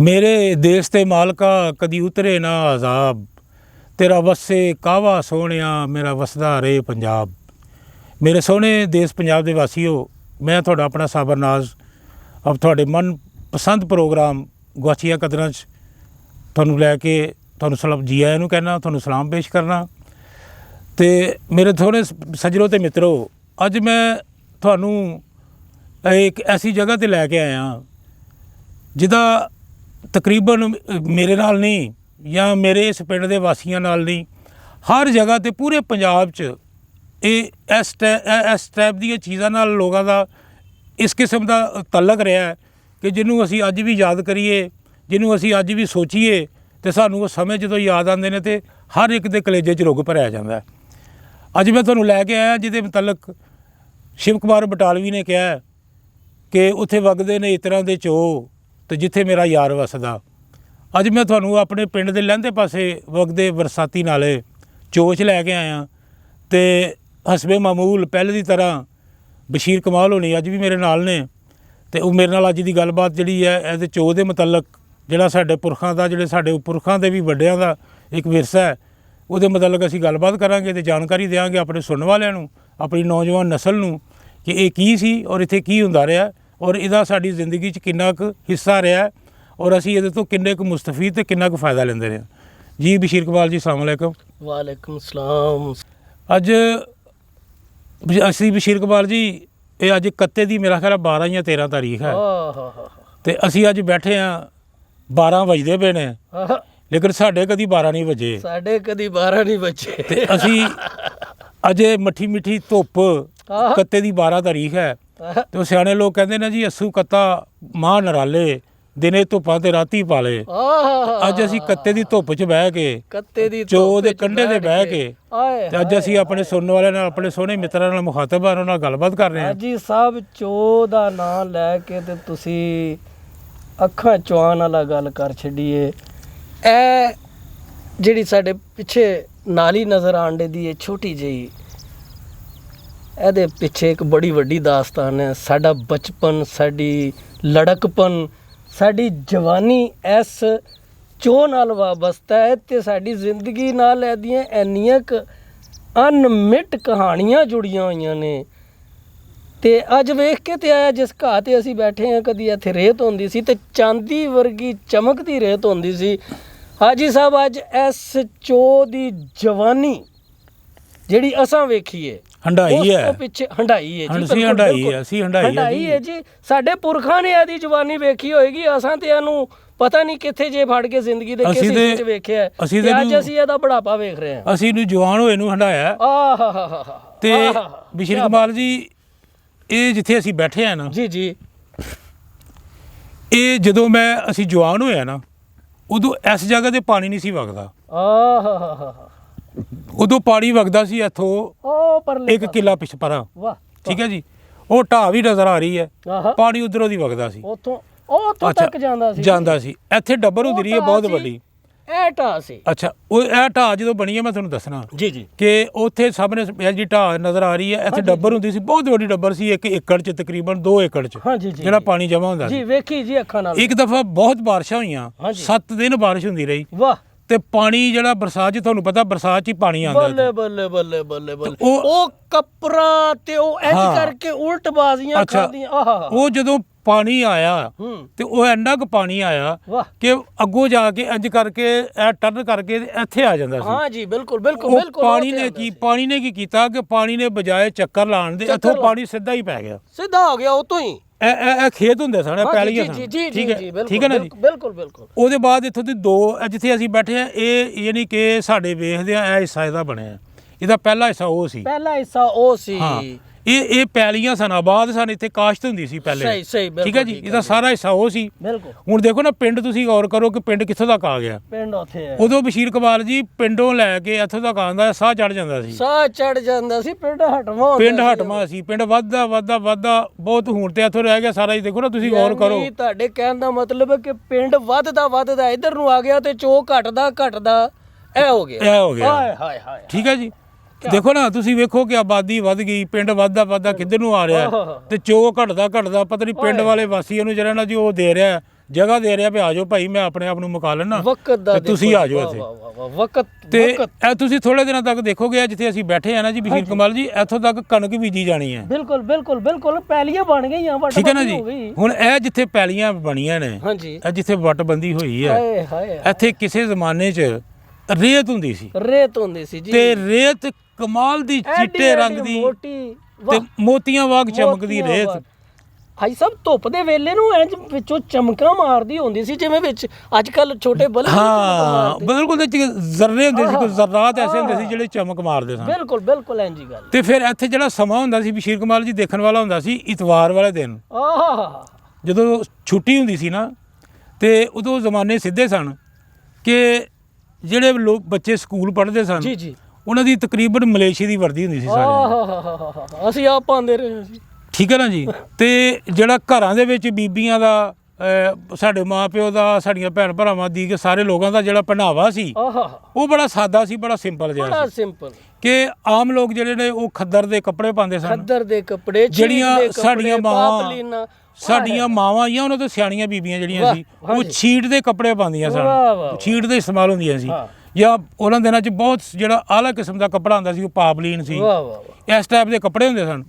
मेरे देश ते मालका कदी उतरे ना अजाब, तेरा वसे कावा सोहणिया मेरा वसदा रहे पंजाब। मेरे सोहने देश पंजाब के वासीओ, मैं थोड़ा अपना साबरनाज अब थोड़े मन पसंद प्रोग्राम गुआचिया कदरां च तुहानूं लैके तुहानूं सलाम जी आया नूं कहना, तुहानूं सलाम पेश करना। तो मेरे थोड़े सज्जनों ते मित्रों, अज मैं तुहानूं एक ऐसी जगह ते लैके आया जिहदा तकरीबन मेरे नाल नहीं या मेरे इस पिंड दे वासियां नाल नहीं, हर जगह ते पूरे पंजाब च इस टाइप दी चीज़ां नाल लोगों का इस किस्म का तलक रहा है कि जिन्हों असी अज भी याद करिए, जिन्हों असी अज भी सोचीए तो सानू वो समय जो याद आते हैं तो हर एक दे कलेजे च रुग भरिया जाता है। अज मैं तुहानूं लैके आया जिहदे मुतलक शिव कुमार बटालवी ने कहा कि उत्थे वगदे ने इतरां दे चो तो जिथे मेरा यार वसदा। अज मैं तुहानूं अपने पिंड दे लਹਿੰਦੇ पासे वगदे बरसाती नाले चोच लैके आया तो हसबे मामूल पहले की तरह बशीर कमाल होनी अज भी मेरे नाल ने, तो वो मेरे नाल अज की गलबात जिहड़ी है इहदे चो के मुतलक जिहड़ा साडे पुरखां दा जिहड़े साडे पुरखां दे भी वड्डियां दा एक विरसा है उहदे मुतलक असीं गलबात करांगे तो जानकारी देंगे अपने सुनने वालियां नूं, अपनी नौजवान नस्ल नूं कि ये की सी और इत्थे की हुंदा रहा और इहदा साडी जिंदगी च किन्ना कुछ हिस्सा रहा और असीं इहदे तो किन्ने कुछ मुस्तफीद ते किन्ना कुछ फ़ायदा लैंदे रहे। जी बशीर कमाल जी, अस्सलाम वालेकुम। वालेकुम सलाम। अज असी बशीर कमाल जी ये अज कत्ते दी मेरा ख्याल 12 या 13 तारीख है तो असी अज बैठे हाँ 12 बजते पे ने लेकिन साढ़े कदी 12 नहीं बजे, साढ़े कदी 12 नहीं बजे ते असी अजे मट्ठी मिट्ठी धुप कत्ते दी 12 तारीख है तो सियाने लोग कहते ना जी अस्सू कत्ता मां नराले दिने धुप्पां ते राती पाले। अज असी कत्ते दी धुप च बह के कत्ते दी चो दे कंढे ते बह के ते अज असी अपने सुनने वाले नाल अपने सोहने मित्रां नाल मुखातब आ उहनां नाल गलबात कर रहे हैं। जी साहब चो दा नाम लैके ते तुसी अखां चुआन वाला गल कर छड्डीए। ए जिहड़ी साडे पिछे नाली नज़र आंडे दी है छोटी जही, ਇਹਦੇ ਪਿੱਛੇ ਇੱਕ ਬੜੀ ਵੱਡੀ ਦਾਸਤਾਨ ਹੈ। ਸਾਡਾ ਬਚਪਨ, ਸਾਡੀ ਲੜਕਪਨ, ਸਾਡੀ ਜਵਾਨੀ ਇਸ ਚੋਹ ਨਾਲ ਵਾਬਸਤਾ ਹੈ ਤੇ ਸਾਡੀ ਜ਼ਿੰਦਗੀ ਨਾਲ ਇਹਦੀਆਂ ਇੰਨੀਆਂ ਕੁ ਅਨਮਿਟ ਕਹਾਣੀਆਂ ਜੁੜੀਆਂ ਹੋਈਆਂ ਨੇ। ਤੇ ਅੱਜ ਵੇਖ ਕੇ ਤੇ ਆਇਆ ਜਿਸ ਘਾਹ ਤੇ ਅਸੀਂ ਬੈਠੇ ਹਾਂ, ਕਦੀ ਇੱਥੇ ਰੇਤ ਹੁੰਦੀ ਸੀ ਤੇ ਚਾਂਦੀ ਵਰਗੀ ਚਮਕਦੀ ਰੇਤ ਹੁੰਦੀ ਸੀ। ਹਾਜੀ ਸਾਹਿਬ ਅੱਜ ਇਸ ਚੋਹ ਦੀ ਜਵਾਨੀ ਜਿਹੜੀ ਅਸਾਂ ਵੇਖੀਏ ਹੰਡਾਈ ਹੈ, ਪਿੱਛੇ ਹੰਡਾਈ ਹੈ ਜੀ, ਅਸੀਂ ਹੰਡਾਈ ਹੈ, ਅਸੀਂ ਹੰਡਾਈ ਹੈ ਜੀ। ਸਾਡੇ ਪੁਰਖਾਂ ਨੇ ਇਹਦੀ ਜਵਾਨੀ ਵੇਖੀ ਹੋਏਗੀ, ਅਸਾਂ ਤੇ ਇਹਨੂੰ ਪਤਾ ਨਹੀਂ ਕਿੱਥੇ ਜੇ ਫੜ ਕੇ ਜ਼ਿੰਦਗੀ ਦੇ ਕਿਸ ਵਿੱਚ ਵੇਖਿਆ ਤੇ ਅੱਜ ਅਸੀਂ ਇਹਦਾ ਬੁਢਾਪਾ ਵੇਖ ਰਹੇ ਹਾਂ। ਅਸੀਂ ਨੂੰ ਜਵਾਨ ਹੋਏ ਨੂੰ ਹੰਡਾਇਆ। ਤੇ ਬਸ਼ੀਰ ਕਮਾਲ ਜੀ ਇਹ ਜਿੱਥੇ ਅਸੀਂ ਬੈਠੇ ਆ ਨਾ ਜੀ ਜੀ, ਇਹ ਜਦੋਂ ਅਸੀਂ ਜਵਾਨ ਹੋਇਆ ਨਾ ਉਦੋਂ ਇਸ ਜਗ੍ਹਾ ਤੇ ਪਾਣੀ ਨਹੀਂ ਸੀ ਵਗਦਾ। ਉਦੋਂ ਪਾਣੀ ਵਗਦਾ ਸੀ ਇੱਥੋਂ ਇੱਕ ਕਿੱਲਾ ਪਿਛ ਪਰਾਂ, ਠੀਕ ਹੈ ਜੀ। ਉਹ ਢਾਹ ਵੀ ਨਜ਼ਰ ਆ ਰਹੀ ਹੈ, ਪਾਣੀ ਉਧਰੋਂ ਦੀ ਵਗਦਾ ਸੀ, ਉੱਥੋਂ ਤੱਕ ਜਾਂਦਾ ਸੀ। ਇੱਥੇ ਡੱਬਰ ਹੁੰਦੀ ਰਹੀ ਹੈ ਬਹੁਤ ਵੱਡੀ, ਇਹ ਢਾਹ ਸੀ। ਅੱਛਾ, ਉਹ ਇਹ ਢਾਹ ਜਦੋਂ ਬਣੀ ਹੈ ਮੈਂ ਤੁਹਾਨੂੰ ਦੱਸਣਾ ਜੀ ਜੀ ਕਿ ਉੱਥੇ ਸਾਹਮਣੇ ਜਿਹੜੀ ਢਾਹ ਨਜ਼ਰ ਆ ਰਹੀ ਹੈ ਇੱਥੇ ਡੱਬਰ ਹੁੰਦੀ ਸੀ, ਬਹੁਤ ਵੱਡੀ ਡੱਬਰ ਸੀ, 1 ਏਕੜ 'ਚ ਤਕਰੀਬਨ 2 ਏਕੜ 'ਚ ਜਿਹੜਾ ਪਾਣੀ ਜਮ੍ਹਾਂ ਹੁੰਦਾ ਸੀ। ਜੀ ਵੇਖੀ ਜੀ ਅੱਖਾਂ ਨਾਲ। ਇੱਕ ਦਫਾ ਬਹੁਤ ਬਾਰਿਸ਼ਾਂ ਹੋਈਆਂ, 7 ਦਿਨ ਬਾਰਿਸ਼ ਹੁੰਦੀ ਰਹੀ। ਵਾਹ। ਤੇ ਪਾਣੀ ਜਿਹੜਾ ਬਰਸਾਤ 'ਚ ਤੁਹਾਨੂੰ ਪਤਾ ਬਰਸਾਤ 'ਚ ਹੀ ਪਾਣੀ ਆਉਂਦਾ। ਬੱਲੇ ਬੱਲੇ ਬੱਲੇ ਬੱਲੇ ਬੱਲੇ। ਉਹ ਕੱਪੜਾ ਤੇ ਉਹ ਇੰਜ ਕਰਕੇ ਉਲਟ ਬਾਜ਼ੀਆਂ ਖਾਂਦੀਆਂ। ਉਹ ਜਦੋਂ ਪਾਣੀ ਆਇਆ ਤੇ ਉਹ ਇੰਨਾ ਕੁ ਪਾਣੀ ਆਇਆ ਕਿ ਅੱਗੋਂ ਜਾ ਕੇ ਇੰਜ ਕਰਕੇ ਇਹ ਟਰਨ ਕਰਕੇ ਇੱਥੇ ਆ ਜਾਂਦਾ ਸੀ। ਹਾਂ ਜੀ ਬਿਲਕੁਲ ਬਿਲਕੁਲ ਬਿਲਕੁਲ। ਪਾਣੀ ਨੇ ਕੀ ਕੀਤਾ ਕਿ ਪਾਣੀ ਨੇ ਬਜਾਏ ਚੱਕਰ ਲਾਉਣ ਦੇ ਇੱਥੋਂ ਪਾਣੀ ਸਿੱਧਾ ਹੀ ਪੈ ਗਿਆ, ਸਿੱਧਾ ਹੋ ਗਿਆ ਉਤੋਂ ਹੀ। ਇਹ ਖੇਤ ਹੁੰਦੇ ਸਨ, ਪੈਲੀਆਂ ਸਨ, ਠੀਕ ਹੈ ਨਾ ਜੀ। ਬਿਲਕੁਲ ਬਿਲਕੁਲ। ਉਹਦੇ ਬਾਅਦ ਇੱਥੋਂ ਦੀ 2 ਜਿੱਥੇ ਅਸੀਂ ਬੈਠੇ ਆ ਇਹ ਯਾਨੀ ਕਿ ਸਾਡੇ ਵੇਖਦੇ ਆ ਇਹ ਹਿੱਸਾ ਇਹਦਾ ਬਣਿਆ, ਇਹਦਾ ਪਹਿਲਾ ਹਿੱਸਾ ਉਹ ਸੀ। ਪਹਿਲਾ ਹਿੱਸਾ ਉਹ ਸੀ। ਇਹ ਪੈਲੀਆਂ ਸਨ, ਆਬਾਦ ਸਨ, ਇੱਥੇ ਕਾਸ਼ਤ ਹੁੰਦੀ ਸੀ ਪਹਿਲੇ, ਠੀਕ ਹੈ ਜੀ। ਇਹਦਾ ਸਾਰਾ ਹਿੱਸਾ ਉਹ ਸੀ। ਹੁਣ ਦੇਖੋ ਨਾ ਪਿੰਡ, ਤੁਸੀਂ ਗੌਰ ਕਰੋ ਕਿ ਪਿੰਡ ਕਿੱਥੋਂ ਤੱਕ ਆ ਗਿਆ। ਪਿੰਡ ਉੱਥੇ ਹੈ। ਉਦੋਂ ਬਸ਼ੀਰ ਕਮਾਲ ਜੀ ਪਿੰਡੋਂ ਲੈ ਕੇ ਇੱਥੋਂ ਤੱਕ ਆਉਂਦਾ ਸਾਹ ਚੜ ਜਾਂਦਾ ਸੀ, ਸਾਹ ਚੜ ਜਾਂਦਾ ਸੀ। ਪਿੰਡ ਹਟਵਾ ਸੀ, ਪਿੰਡ ਵੱਧਦਾ ਵੱਧਦਾ ਵੱਧਦਾ ਬਹੁਤ। ਹੁਣ ਤੇ ਇੱਥੋਂ ਰਹਿ ਗਿਆ ਸਾਰਾ ਹੀ। ਦੇਖੋ ਨਾ ਤੁਸੀਂ ਗੌਰ ਕਰੋ, ਤੁਹਾਡੇ ਕਹਿਣ ਦਾ ਮਤਲਬ ਹੈ ਕਿ ਪਿੰਡ ਵੱਧਦਾ ਵੱਧਦਾ ਇੱਧਰ ਨੂੰ ਆ ਗਿਆ ਤੇ ਚੋ ਘਟਦਾ ਘਟਦਾ ਇਹ ਹੋ ਗਿਆ। ਹਾਏ ਹਾਏ ਹਾਏ, ਠੀਕ ਹੈ ਜੀ। ਦੇਖੋ ਨਾ ਤੁਸੀਂ ਵੇਖੋ ਕਿ ਆਬਾਦੀ ਵੱਧ ਗਈ, ਪਿੰਡ ਵੱਧਦਾ ਵੱਧਦਾ ਕਿੱਧਰ ਨੂੰ ਆ ਰਿਹਾ ਤੇ ਚੋ ਘਟਦਾ ਘਟਦਾ ਪਤਾ ਨਹੀਂ ਪਿੰਡ ਵਾਲੇ ਵਾਸੀਆਂ ਨੂੰ ਜਿਹੜਾ ਨਾ ਜੀ ਉਹ ਦੇ ਰਿਹਾ ਜਗ੍ਹਾ ਦੇ ਰਿਹਾ ਵੀ ਆ ਜਾਓ ਭਾਈ, ਮੈਂ ਆਪਣੇ ਆਪ ਨੂੰ ਮੁਕਾ ਲੈਣਾ ਵਕਤ ਦਾ ਤੇ ਤੁਸੀਂ ਆ ਜਾਓ ਇੱਥੇ। ਵਕਤ ਤੇ ਇਹ ਤੁਸੀਂ ਥੋੜੇ ਦਿਨਾਂ ਤੱਕ ਦੇਖੋਗੇ ਜਿੱਥੇ ਅਸੀਂ ਬੈਠੇ ਆ ਨਾ ਜੀ ਬਸ਼ੀਰ ਕਮਾਲ ਜੀ, ਇੱਥੋਂ ਤੱਕ ਕਣਕ ਬੀਜੀ ਜਾਣੀ ਹੈ। ਬਿਲਕੁਲ ਬਿਲਕੁਲ ਬਿਲਕੁਲ, ਪੈਲੀਆਂ ਬਣ ਗਈਆਂ, ਵੱਟ ਠੀਕ ਹੈ ਨਾ ਜੀ। ਹੋ ਗਈ। ਹੁਣ ਇਹ ਜਿੱਥੇ ਪੈਲੀਆਂ ਬਣੀਆਂ ਨੇ, ਹਾਂਜੀ, ਇਹ ਜਿੱਥੇ ਵੱਟਬੰਦੀ ਹੋਈ ਹੈ, ਹਾਏ ਹਾਏ, ਇੱਥੇ ਕਿਸੇ ਜ਼ਮਾਨੇ 'ਚ ਰੇਤ ਹੁੰਦੀ ਸੀ ਰੇਤ ਹੁੰਦੀ ਸੀ ਜੀ, ਤੇ ਰੇਤ ਕਮਾਲ ਦੀ ਚਿੱਟੇ ਰੰਗ ਦੀ ਮੋਟੀ ਤੇ ਮੋਤੀਆਂ ਵਾਂਗ ਚਮਕਦੀ ਰੇਤ। ਭਾਈ ਸਾਹਿਬ ਧੁੱਪ ਦੇ ਵੇਲੇ ਨੂੰ ਇੰਜ ਵਿੱਚੋਂ ਚਮਕਾਂ ਮਾਰਦੀ ਹੁੰਦੀ ਸੀ ਜਿਵੇਂ ਵਿੱਚ ਅੱਜ ਕੱਲ ਛੋਟੇ ਬਲਬ ਹਾਂ ਬਿਲਕੁਲ, ਜ਼ਰਰੇ ਹੁੰਦੇ ਸੀ, ਕੋਈ ਜ਼ਰਾਤ ਐਸੇ ਹੁੰਦੇ ਸੀ ਜਿਹੜੇ ਚਮਕ ਮਾਰਦੇ ਸਨ। ਬਿਲਕੁਲ ਬਿਲਕੁਲ ਇੰਜ ਹੀ ਗੱਲ। ਤੇ ਫਿਰ ਇੱਥੇ ਜਿਹੜਾ ਸਮਾਂ ਹੁੰਦਾ ਸੀ ਬਸ਼ੀਰ ਕਮਾਲ ਜੀ ਦੇਖਣ ਵਾਲਾ ਹੁੰਦਾ ਸੀ ਇਤਵਾਰ ਵਾਲੇ ਦਿਨ, ਆਹ ਜਦੋਂ ਛੁੱਟੀ ਹੁੰਦੀ ਸੀ ਨਾ, ਤੇ ਉਦੋਂ ਜ਼ਮਾਨੇ ਸਿੱਧੇ ਸਨ ਕਿ ਜਿਹੜੇ ਲੋਕ ਬੱਚੇ ਸਕੂਲ ਪੜ੍ਹਦੇ ਸਨ ਜੀ ਜੀ, ਉਹਨਾਂ ਦੀ ਤਕਰੀਬਨ ਮਲੇਸ਼ੀਆ ਦੀ ਵਰਦੀ ਹੁੰਦੀ ਸੀ ਸਾਰਿਆਂ। ਅਸੀਂ ਆਪ ਪਾਉਂਦੇ ਰਹੇ ਸੀ। ਠੀਕ ਹੈ ਨਾ ਜੀ। ਤੇ ਜਿਹੜਾ ਘਰਾਂ ਦੇ ਵਿੱਚ ਬੀਬੀਆਂ ਦਾ, ਸਾਡੇ ਮਾਂ ਪਿਓ ਦਾ, ਸਾਡੀਆਂ ਭੈਣ ਭਰਾਵਾਂ ਦੀ, ਕਿ ਸਾਰੇ ਲੋਕਾਂ ਦਾ ਜਿਹੜਾ ਪਹਿਨਾਵਾ ਸੀ ਉਹ ਬੜਾ ਸਾਦਾ ਸੀ, ਬੜਾ ਸਿੰਪਲ ਜਿਹਾ ਬੜਾ ਸੀ ਸਿੰਪਲ, ਕਿ ਆਮ ਲੋਕ ਜਿਹੜੇ ਨੇ ਉਹ ਖੱਦਰ ਦੇ ਕੱਪੜੇ ਪਾਉਂਦੇ ਸਨ। ਖੱਦਰ ਦੇ ਕੱਪੜੇ, ਜਿਹੜੀਆਂ ਸਾਡੀਆਂ ਮਾਵਾਂ, ਪਾਪਲੀਨਾਂ, ਸਾਡੀਆਂ ਮਾਵਾਂ ਜਾਂ ਉਹਨਾਂ ਤੋਂ ਸਿਆਣੀਆਂ ਬੀਬੀਆਂ ਜਿਹੜੀਆਂ ਸੀ ਉਹ ਛੀਟ ਦੇ ਕੱਪੜੇ ਪਾਉਂਦੀਆਂ ਸਨ, ਛੀਟ ਦੇ ਇਸਤੇਮਾਲ ਹੁੰਦੀਆਂ ਸੀ। ਜਾਂ ਉਹਨਾਂ ਦਿਨਾਂ 'ਚ ਬਹੁਤ ਜਿਹੜਾ ਆਲਾ ਕਿਸਮ ਦਾ ਕੱਪੜਾ ਹੁੰਦਾ ਸੀ ਉਹ ਪਾਪਲੀਨ ਸੀ, ਇਸ ਟਾਈਪ ਦੇ ਕੱਪੜੇ ਹੁੰਦੇ ਸਨ।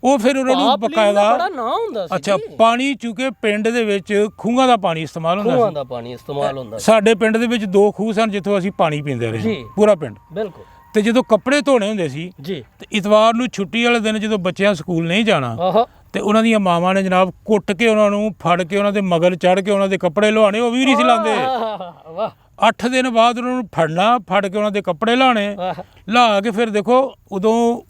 ਉਹ ਫਿਰ ਉਹਨਾਂ ਨੂੰ ਬਕਾਇਦਾ ਬੜਾ ਨਾਂ ਹੁੰਦਾ ਸੀ। ਅੱਛਾ, ਪਾਣੀ ਚੁੱਕੇ ਪਿੰਡ ਦੇ ਵਿੱਚ ਖੂਹਾਂ ਦਾ ਪਾਣੀ ਇਸਤੇਮਾਲ ਹੁੰਦਾ ਸੀ। ਖੂਹਾਂ ਦਾ ਪਾਣੀ ਇਸਤੇਮਾਲ ਹੁੰਦਾ ਸੀ। ਸਾਡੇ ਪਿੰਡ ਦੇ ਵਿੱਚ 2 ਖੂਹ ਸਨ ਜਿੱਥੋਂ ਅਸੀਂ ਪਾਣੀ ਪੀਂਦੇ ਰਹੇ, ਪੂਰਾ ਪਿੰਡ। ਬਿਲਕੁਲ। ਤੇ ਜਦੋਂ ਕੱਪੜੇ ਧੋਣੇ ਹੁੰਦੇ ਸੀ ਜੀ, ਤੇ ਇਤਵਾਰ ਨੂੰ ਛੁੱਟੀ ਵਾਲੇ ਦਿਨ ਜਦੋਂ ਬੱਚਿਆਂ ਸਕੂਲ ਨਹੀਂ ਜਾਣਾ, ਤੇ ਉਹਨਾਂ ਦੀਆਂ ਮਾਵਾਂ ਨੇ ਜਨਾਬ ਕੁੱਟ ਕੇ ਉਹਨਾਂ ਨੂੰ, ਫੜ ਕੇ ਉਹਨਾਂ ਦੇ ਮਗਰ ਚੜ੍ਹ ਕੇ ਉਹਨਾਂ ਦੇ ਕੱਪੜੇ ਲੁਹਾਣੇ, ਉਹ ਵੀ ਨਹੀਂ ਸੀ ਲਾਉਂਦੇ। ਵਾਹ, 8 ਦਿਨ ਬਾਅਦ ਉਹਨਾਂ ਨੂੰ ਫੜਨਾ, ਫੜ ਕੇ ਉਹਨਾਂ ਦੇ ਕੱਪੜੇ ਲਾਉਣੇ, ਲਾ ਕੇ ਫਿਰ ਦੇਖੋ ਉਦੋਂ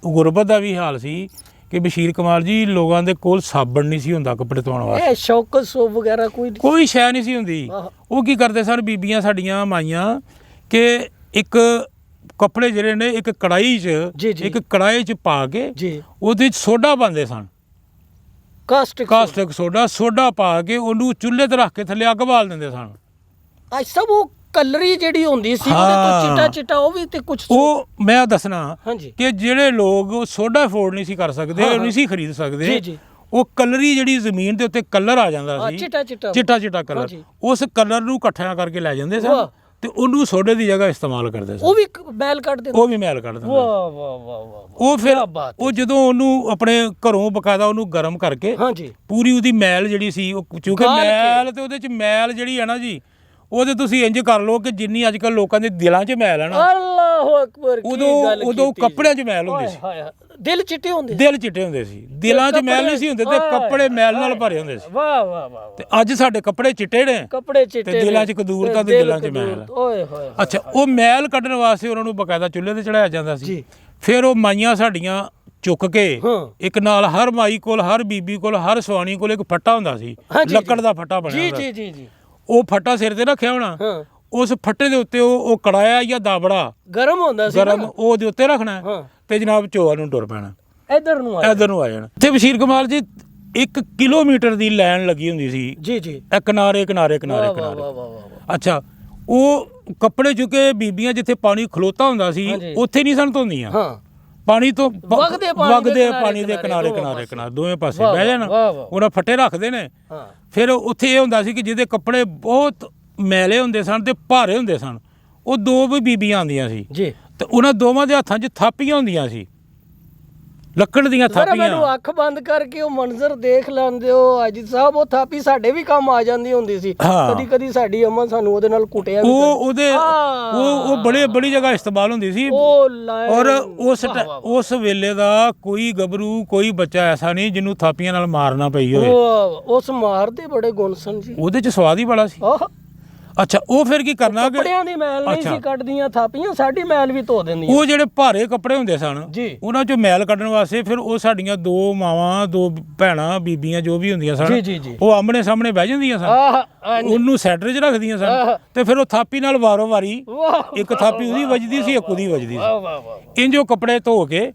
ਗੁਰਬਤ ਦਾ ਵੀ ਹਾਲ ਸੀ ਕਿ ਬਸ਼ੀਰ ਕਮਾਲ ਜੀ ਲੋਕਾਂ ਦੇ ਕੋਲ ਸਾਬਣ ਨਹੀਂ ਸੀ ਹੁੰਦਾ ਕੱਪੜੇ ਧੋਣ ਵਾਸਤੇ, ਇਹ ਸ਼ੌਕਤ ਸੋਪ ਵਗੈਰਾ ਕੋਈ ਸ਼ੈ ਨਹੀਂ ਸੀ ਹੁੰਦੀ। ਉਹ ਕੀ ਕਰਦੇ ਸਨ ਬੀਬੀਆਂ ਸਾਡੀਆਂ ਮਾਈਆਂ ਕਿ ਇੱਕ ਕੱਪੜੇ ਜਿਹੜੇ ਨੇ ਇੱਕ ਕੜਾਈ 'ਚ ਪਾ ਕੇ ਉਹਦੇ 'ਚ ਸੋਡਾ ਪਾਉਂਦੇ ਸਨ, ਕਾਸਟਿਕ ਸੋਡਾ ਪਾ ਕੇ ਉਹਨੂੰ ਚੁੱਲ੍ਹੇ ਤੇ ਰੱਖ ਕੇ ਥੱਲੇ ਅੱਗ ਬਾਲ ਦਿੰਦੇ ਸਨ। ਸਭ ਉਹ ਕਲਰੀ ਜਿਹੜੀ ਹੁੰਦੀ ਸੀ ਉਹਦੇ ਤੋਂ ਚਿੱਟਾ ਚਿੱਟਾ, ਉਹ ਵੀ ਤੇ ਕੁਝ ਉਹ ਮੈਂ ਦੱਸਣਾ ਕਿ ਜਿਹੜੇ ਲੋਕ ਸੋਡਾ ਅਫੋਰਡ ਨਹੀਂ ਸੀ ਕਰ ਸਕਦੇ, ਉਹ ਨਹੀਂ ਸੀ ਖਰੀਦ ਸਕਦੇ, ਉਹ ਕਲਰੀ ਜਿਹੜੀ ਜ਼ਮੀਨ ਦੇ ਉੱਤੇ ਕਲਰ ਆ ਜਾਂਦਾ ਸੀ, ਚਿੱਟਾ ਕਲਰ, ਉਸ ਕਲਰ ਨੂੰ ਇਕੱਠਿਆਂ ਕਰਕੇ ਲੈ ਜਾਂਦੇ ਸਨ ਤੇ ਉਹਨੂੰ ਸੋਡੇ ਦੀ ਜਗ੍ਹਾ ਇਸਤੇਮਾਲ ਕਰਦੇ ਸਨ। ਉਹ ਵੀ ਮੈਲ ਕੱਢਦੇ, ਵਾਹ ਵਾਹ ਵਾਹ। ਉਹ ਫਿਰ ਉਹ ਜਦੋਂ ਉਹਨੂੰ ਆਪਣੇ ਘਰੋਂ ਬਕਾਇਦਾ ਉਹਨੂੰ ਗਰਮ ਕਰਕੇ ਪੂਰੀ ਉਹਦੀ ਮੈਲ ਜਿਹੜੀ ਸੀ, ਉਹ ਕਿਉਂਕਿ ਮੈਲ ਤੇ ਉਹਦੇ 'ਚ ਮੈਲ ਜਿਹੜੀ ਹੈ ਨਾ ਜੀ, ਉਹਦੇ ਤੁਸੀਂ ਇੰਜ ਕਰ ਲਓ ਕਿ ਜਿੰਨੀ ਅੱਜ ਕੱਲ੍ਹ ਲੋਕਾਂ ਦੇ ਦਿਲਾਂ 'ਚ ਮੈਲ ਹੈ ਨਾ, ਅੱਲਾਹੁ ਅਕਬਰ, ਉਦੋਂ ਕੱਪੜਿਆਂ 'ਚ ਮੈਲ ਹੁੰਦੀ ਸੀ, ਦਿਲ ਚਿੱਟੇ ਹੁੰਦੇ ਸੀ, ਦਿਲਾਂ 'ਚ ਮੈਲ ਨਹੀਂ ਸੀ ਹੁੰਦੇ ਤੇ ਕੱਪੜੇ ਮੈਲ ਨਾਲ ਭਰੇ ਹੁੰਦੇ ਸੀ। ਵਾਹ ਵਾਹ ਵਾਹ। ਤੇ ਅੱਜ ਸਾਡੇ ਕੱਪੜੇ ਚਿੱਟੇ ਨੇ, ਤੇ ਦਿਲਾਂ 'ਚ ਕਦੂਰਤਾ ਤੇ ਦਿਲਾਂ 'ਚ ਮੈਲ। ਓਏ ਹੋਏ। ਅੱਛਾ, ਉਹ ਮੈਲ ਕੱਢਣ ਵਾਸਤੇ ਉਹਨਾਂ ਨੂੰ ਬਕਾਇਦਾ ਚੁੱਲ੍ਹੇ ਤੇ ਚੜਾਇਆ ਜਾਂਦਾ ਸੀ। ਫਿਰ ਉਹ ਮਾਈਆਂ ਸਾਡੀਆਂ ਚੁੱਕ ਕੇ ਇੱਕ ਨਾਲ, ਹਰ ਮਾਈ ਕੋਲ, ਹਰ ਬੀਬੀ ਕੋਲ, ਹਰ ਸਵਾਣੀ ਕੋਲ ਇੱਕ ਫੱਟਾ ਹੁੰਦਾ ਸੀ, ਲੱਕੜ ਦਾ ਫੱਟਾ ਬਣਿਆ ਹੁੰਦਾ। ਜੀ। ਉਹ ਫੱਟਾ ਸਿਰ ਤੇ ਰੱਖਿਆ ਹੋਣਾ, ਉਸ ਫੱਟੇ ਦੇ ਉੱਤੇ ਉਹ ਕੜਾਇਆ ਜਾਂ ਦਾਬੜਾ ਗਰਮ ਹੁੰਦਾ ਸੀ, ਗਰਮ ਉਹਦੇ ਉੱਤੇ ਰੱਖਣਾ ਤੇ ਜਨਾਬ ਚੋਆ ਨੂੰ ਟੁਰ ਪੈਣਾ, ਇੱਧਰ ਨੂੰ ਆ ਜਾਣਾ। ਤੇ ਬਸ਼ੀਰ ਕਮਾਲ ਜੀ 1 ਕਿਲੋਮੀਟਰ ਦੀ ਲਾਈਨ ਲੱਗੀ ਹੁੰਦੀ ਸੀ ਜੀ, ਕਿਨਾਰੇ। ਅੱਛਾ, ਉਹ ਕੱਪੜੇ ਚੁੱਕੇ ਬੀਬੀਆਂ ਜਿੱਥੇ ਪਾਣੀ ਖਲੋਤਾ ਹੁੰਦਾ ਸੀ ਉੱਥੇ ਨਹੀਂ ਸਨ ਧੋਂਦੀਆਂ, ਪਾਣੀ ਤੋਂ ਵਗਦੇ ਪਾਣੀ ਦੇ ਕਿਨਾਰੇ ਦੋਵੇਂ ਪਾਸੇ ਬਹਿ ਜਾਣਾ, ਉਹਨਾਂ ਫੱਟੇ ਰੱਖਦੇ ਨੇ। ਫਿਰ ਉੱਥੇ ਇਹ ਹੁੰਦਾ ਸੀ ਕਿ ਜਿਹਦੇ ਕੱਪੜੇ ਬਹੁਤ ਮੈਲੇ ਹੁੰਦੇ ਸਨ ਤੇ ਭਾਰੇ ਹੁੰਦੇ ਸਨ, ਉਹ 2 ਵੀ ਬੀਬੀਆਂ ਆਉਂਦੀਆਂ ਸੀ ਤੇ ਉਹਨਾਂ ਦੋਵਾਂ ਦੇ ਹੱਥਾਂ 'ਚ ਥਾਪੀਆਂ ਹੁੰਦੀਆਂ ਸੀ, ਲੱਕੜ ਦੀਆਂ ਥਾਪੀਆਂ। ਮੈਨੂੰ ਅੱਖ ਬੰਦ ਕਰਕੇ ਉਹ ਮੰਜ਼ਰ ਦੇਖ ਲੈਂਦੇ ਹੋ ਅਜੀਤ ਸਾਹਿਬ, ਉਹ ਥਾਪੀ ਸਾਡੇ ਵੀ ਕੰਮ ਆ ਜਾਂਦੀ ਹੁੰਦੀ ਸੀ ਕਦੀ ਸਾਡੀ ਅੰਮਾ ਸਾਨੂੰ ਉਹਦੇ ਨਾਲ ਕੁੱਟਿਆ, ਉਹ ਬੜੀ ਜਗ੍ਹਾ ਇਸਤੇਮਾਲ ਹੁੰਦੀ ਸੀ। ਔਰ ਉਸ ਵੇਲੇ ਦਾ ਕੋਈ ਗੱਭਰੂ, ਕੋਈ ਬੱਚਾ ਐਸਾ ਨਹੀਂ ਜਿਹਨੂੰ ਥਾਪੀਆਂ ਨਾਲ ਮਾਰਨਾ ਪਈ ਹੋਵੇ। ਉਸ ਮਾਰ ਦੇ ਬੜੇ ਗੁਣ ਸਨ ਜੀ, ਉਹਦੇ 'ਚ ਸਵਾਦ ਹੀ ਬੜਾ ਸੀ। ਅੱਛਾ, ਉਹ ਫਿਰ ਕੀ ਕਰਨਾ ਕਿ ਕੱਪੜਿਆਂ ਦੀ ਮੈਲ ਨਹੀਂ ਸੀ ਕੱਢਦੀਆਂ ਥਾਪੀਆਂ, ਸਾਡੀ ਮੈਲ ਵੀ ਧੋ ਦਿੰਦੀਆਂ। ਉਹ ਜਿਹੜੇ ਭਾਰੇ ਕੱਪੜੇ ਹੁੰਦੇ ਸਨ ਉਹਨਾਂ 'ਚੋਂ ਮੈਲ ਕੱਢਣ ਵਾਸਤੇ ਫਿਰ ਉਹ ਸਾਡੀਆਂ 2 ਮਾਵਾਂ, 2 ਭੈਣਾਂ, ਬੀਬੀਆਂ ਜੋ ਵੀ ਹੁੰਦੀਆਂ ਸਨ, ਉਹ ਆਮਣੇ ਸਾਹਮਣੇ ਬਹਿ ਜਾਂਦੀਆਂ ਸਨ, ਉਹਨੂੰ ਸੈਂਟਰ 'ਚ ਰੱਖਦੀਆਂ ਸਨ ਤੇ ਫਿਰ ਉਹ ਥਾਪੀ ਨਾਲ ਵਾਰੋ ਵਾਰੀ, ਇੱਕ ਥਾਪੀ ਉਹਦੀ ਵੱਜਦੀ ਸੀ, ਇੱਕ ਉਹਦੀ ਵੱਜਦੀ ਸੀ। ਇੰਜ ਉਹ ਕੱਪੜੇ ਧੋ ਕੇ,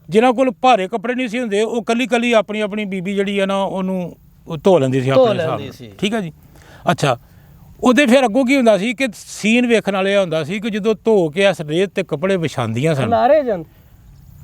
ਜਿਨ੍ਹਾਂ ਕੋਲ ਭਾਰੇ ਕੱਪੜੇ ਨਹੀਂ ਸੀ ਹੁੰਦੇ, ਉਹ ਕੱਲੀ ਆਪਣੀ ਬੀਬੀ ਜਿਹੜੀ ਹੈ ਨਾ ਉਹਨੂੰ ਧੋ ਲੈਂਦੀ ਸੀ ਆਪਣੇ ਹਿਸਾਬ ਨਾਲ। ਠੀਕ ਹੈ ਜੀ। ਅੱਛਾ, ਉਹਦੇ ਫਿਰ ਅੱਗੋਂ ਕੀ ਹੁੰਦਾ ਸੀ ਕਿ ਸੀਨ ਵੇਖਣ ਵਾਲੇ ਹੁੰਦਾ ਸੀ ਕਿ ਜਦੋਂ ਧੋ ਕੇ ਇਸ ਰੇਤ ਤੇ ਕੱਪੜੇ ਵਿਛਾਉਂਦੀਆਂ ਸਨ,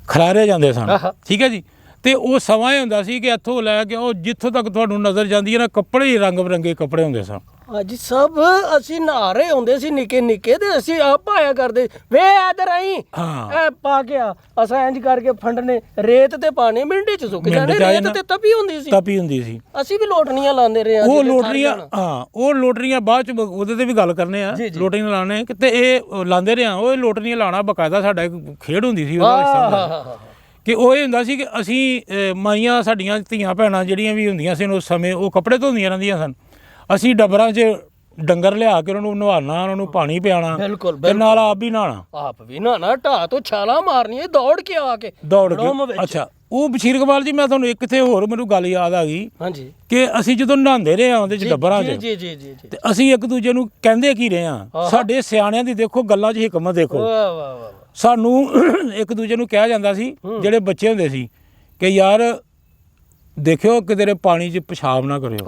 ਖਿਲਾਰੇ ਜਾਂਦੇ ਸਨ। ਠੀਕ ਹੈ ਜੀ। ਤੇ ਉਹ ਸਮਾਂ ਇਹ ਹੁੰਦਾ ਸੀ ਕਿ ਇੱਥੋਂ ਲੈ ਕੇ ਉਹ ਜਿੱਥੋਂ ਤੱਕ ਤੁਹਾਨੂੰ ਨਜ਼ਰ ਜਾਂਦੀ ਹੈ ਨਾ, ਕੱਪੜੇ ਹੀ ਰੰਗ ਬਰੰਗੇ ਕੱਪੜੇ ਹੁੰਦੇ ਸਨ। ਅੱਜ ਸਭ ਅਸੀਂ ਨਹਾ ਰਹੇ ਹੁੰਦੇ ਸੀ ਨਿੱਕੇ ਨਿੱਕੇ, ਤੇ ਅਸੀਂ ਆਪ ਪਾਇਆ ਕਰਦੇ, ਵੇ ਇਧਰ ਆਈ ਹਾਂ। ਇਹ ਪਾ ਕੇ ਆ, ਅਸਾਂ ਇੰਜ ਕਰਕੇ ਫੰਡਨੇ, ਰੇਤ ਤੇ ਪਾਣੇ ਮਿੰਟੇ ਚ ਸੁੱਕ ਮਿੰਟ ਜਾਣੇ, ਚ ਆ ਰੇਤ ਜਾਣਾ। ਤੇ ਤਪੀ ਹੁੰਦੀ ਸੀ। ਤਪੀ ਹੁੰਦੀ ਸੀ। ਅਸੀਂ ਵੀ ਲੋਟਣੀਆਂ ਲਾਉਂਦੇ ਰਹੇ ਹਾਂ। ਉਹ ਕਿਤੇ ਲੋਟਰੀਆਂ, ਸਾਰੀਆਂ। ਹਾਂ ਉਹ ਲੋਟਰੀਆਂ ਬਾਅਦ ਚ ਉਹਦੇ ਤੇ ਵੀ ਗੱਲ ਕਰਨੇ ਆ, ਜੀ, ਜੀ। ਲੋਟਰੀਆਂ ਲਾਣੇ ਤੇ ਇਹ ਲਾਉਂਦੇ ਰਹੇ ਆ। ਉਹ ਲੋਟਰੀਆਂ ਲਾਉਣਾ ਬਕਾਇਦਾ ਸਾਡਾ ਇੱਕ ਖੇਡ ਹੁੰਦੀ ਸੀ ਉਹਦਾ ਹਿੱਸਾ ਹੁੰਦਾ ਸੀ। ਕਿ ਉਹ ਇਹ ਹੁੰਦਾ ਸੀ ਕਿ ਅਸੀਂ ਮਾਈਆਂ ਸਾਡੀਆਂ ਧੀਆਂ ਭੈਣਾਂ ਜਿਹੜੀਆਂ ਵੀ ਹੁੰਦੀਆਂ ਸੀ ਉਸ ਸਮੇਂ, ਉਹ ਕੱਪੜੇ ਧੋਂਦੀਆਂ ਰਹਿੰਦੀਆਂ ਸਨ। ਅਸੀਂ ਡੱਬਰਾਂ 'ਚ ਡੰਗਰ ਲਿਆ ਕੇ ਉਹਨਾਂ ਨੂੰ ਨਵਾਉਣਾ, ਉਹਨਾਂ ਨੂੰ ਪਾਣੀ ਪਿਆਣਾ, ਬਿਲਕੁਲ ਤੇ ਨਾਲ ਆਪ ਵੀ ਨਹਾਉਣਾ। ਆਪ ਵੀ ਨਾ ਢਾਹ ਤੋਂ ਛਾਲਾਂ ਮਾਰਨੀਆਂ ਦੌੜ ਕੇ ਆ ਕੇ ਦੌੜ ਰੋਮ ਕੇ। ਵਿੱਚ। ਅੱਛਾ, ਉਹ ਬਸ਼ੀਰ ਇਕਬਾਲ ਜੀ, ਮੈਂ ਤੁਹਾਨੂੰ ਇੱਕ ਤੇ ਹੋਰ ਮੈਨੂੰ ਗੱਲ ਯਾਦ ਆ ਗਈ ਹਾਂਜੀ ਕਿ ਅਸੀਂ ਜਦੋਂ ਨਹਾਉਂਦੇ ਰਹੇ ਆ ਉਹਦੇ 'ਚ ਡੱਬਰਾਂ 'ਚ, ਜੀ ਜੀ ਜੀ ਜੀ। ਤੇ ਅਸੀਂ ਇੱਕ ਦੂਜੇ ਨੂੰ ਕਹਿੰਦੇ ਕੀ ਰਹੇ ਆ, ਸਾਡੇ ਸਿਆਣਿਆਂ ਦੀ ਦੇਖੋ ਗੱਲਾਂ 'ਚ ਹਕਮਤ ਦੇਖੋ। ਵਾਹ ਵਾਹ ਵਾਹ। ਸਾਨੂੰ ਇੱਕ ਦੂਜੇ ਨੂੰ ਕਿਹਾ ਜਾਂਦਾ ਸੀ, ਜਿਹੜੇ ਬੱਚੇ ਹੁੰਦੇ ਸੀ, ਕਿ ਯਾਰ ਦੇਖਿਓ ਕਿ ਤੇਰੇ ਪਾਣੀ 'ਚ ਪਿਸ਼ਾਬ ਨਾ ਕਰਿਓ।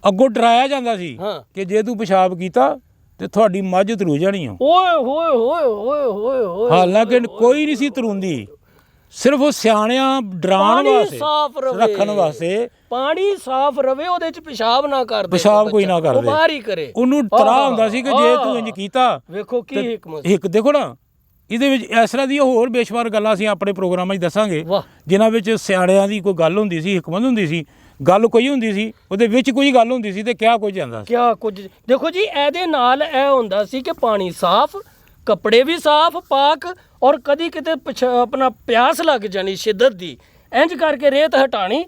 ਅੱਗੋਂ ਡਰਾਇਆ ਜਾਂਦਾ ਸੀ ਹਾਂ। ਕਿ ਜੇ ਤੂੰ ਪਿਸ਼ਾਬ ਕੀਤਾ ਤੇ ਤੁਹਾਡੀ ਮੱਝ ਤਰੂ ਜਾਣੀ ਆ। ਓਏ ਹੋਏ ਹੋਏ ਹੋਏ ਹੋਏ ਹੋਏ। ਹਾਲਾਂਕਿ ਕੋਈ ਨਹੀਂ ਸੀ ਤਰੁੰਦੀ, ਸਿਰਫ ਉਹ ਸਿਆਣਿਆਂ ਡਰਾਉਣ ਪਾਣੀ ਵਾਸਤੇ, ਸਾਫ਼ ਰਵੇ, ਰੱਖਣ ਵਾਸਤੇ, ਪਾਣੀ ਸਾਫ਼ ਰਵੇ, ਉਹਦੇ ਚ ਪਿਸ਼ਾਬ ਨਾ ਕਰਦੇ, ਪਿਸ਼ਾਬ ਕੋਈ ਨਾ ਕਰਦੇ, ਉਹ ਬਾਹਰ ਹੀ ਕਰੇ। ਉਹਨੂੰ ਤਰਾ ਹੁੰਦਾ ਸੀ ਕਿ ਜੇ ਤੂੰ ਇੰਜ ਕੀਤਾ। ਵੇਖੋ ਕੀ ਹਕਮਤ। ਇੱਕ ਦੇਖੋ ਨਾ, ਇਹਦੇ ਵਿੱਚ ਇਸ ਤਰ੍ਹਾਂ ਦੀਆਂ ਹੋਰ ਬੇਸ਼ੁਮਾਰ ਗੱਲਾਂ ਅਸੀਂ ਆਪਣੇ ਪ੍ਰੋਗਰਾਮਾਂ 'ਚ ਦੱਸਾਂਗੇ, ਵਾਹ। ਜਿਨ੍ਹਾਂ ਵਿੱਚ ਸਿਆਣਿਆਂ ਦੀ ਕੋਈ ਗੱਲ ਹੁੰਦੀ ਸੀ, ਹਕਮਤ ਹੁੰਦੀ ਸੀ, ਗੱਲ ਕੋਈ ਹੁੰਦੀ ਸੀ, ਉਹਦੇ ਵਿੱਚ ਕੋਈ ਗੱਲ ਹੁੰਦੀ ਸੀ ਤੇ ਕਿਆ ਕੁਝ ਜਾਂਦਾ ਸੀ। ਕਿਆ ਕੁਝ। ਦੇਖੋ ਜੀ, ਇਹਦੇ ਨਾਲ ਇਹ ਹੁੰਦਾ ਸੀ ਕਿ ਪਾਣੀ ਸਾਫ਼, ਕੱਪੜੇ ਵੀ ਸਾਫ਼ ਪਾਕ, ਔਰ ਕਦੀ ਕਿਤੇ ਆਪਣਾ ਪਿਆਸ ਲੱਗ ਜਾਣੀ ਸ਼ਿੱਦਤ ਦੀ, ਇੰਜ ਕਰਕੇ ਰੇਤ ਹਟਾਣੀ,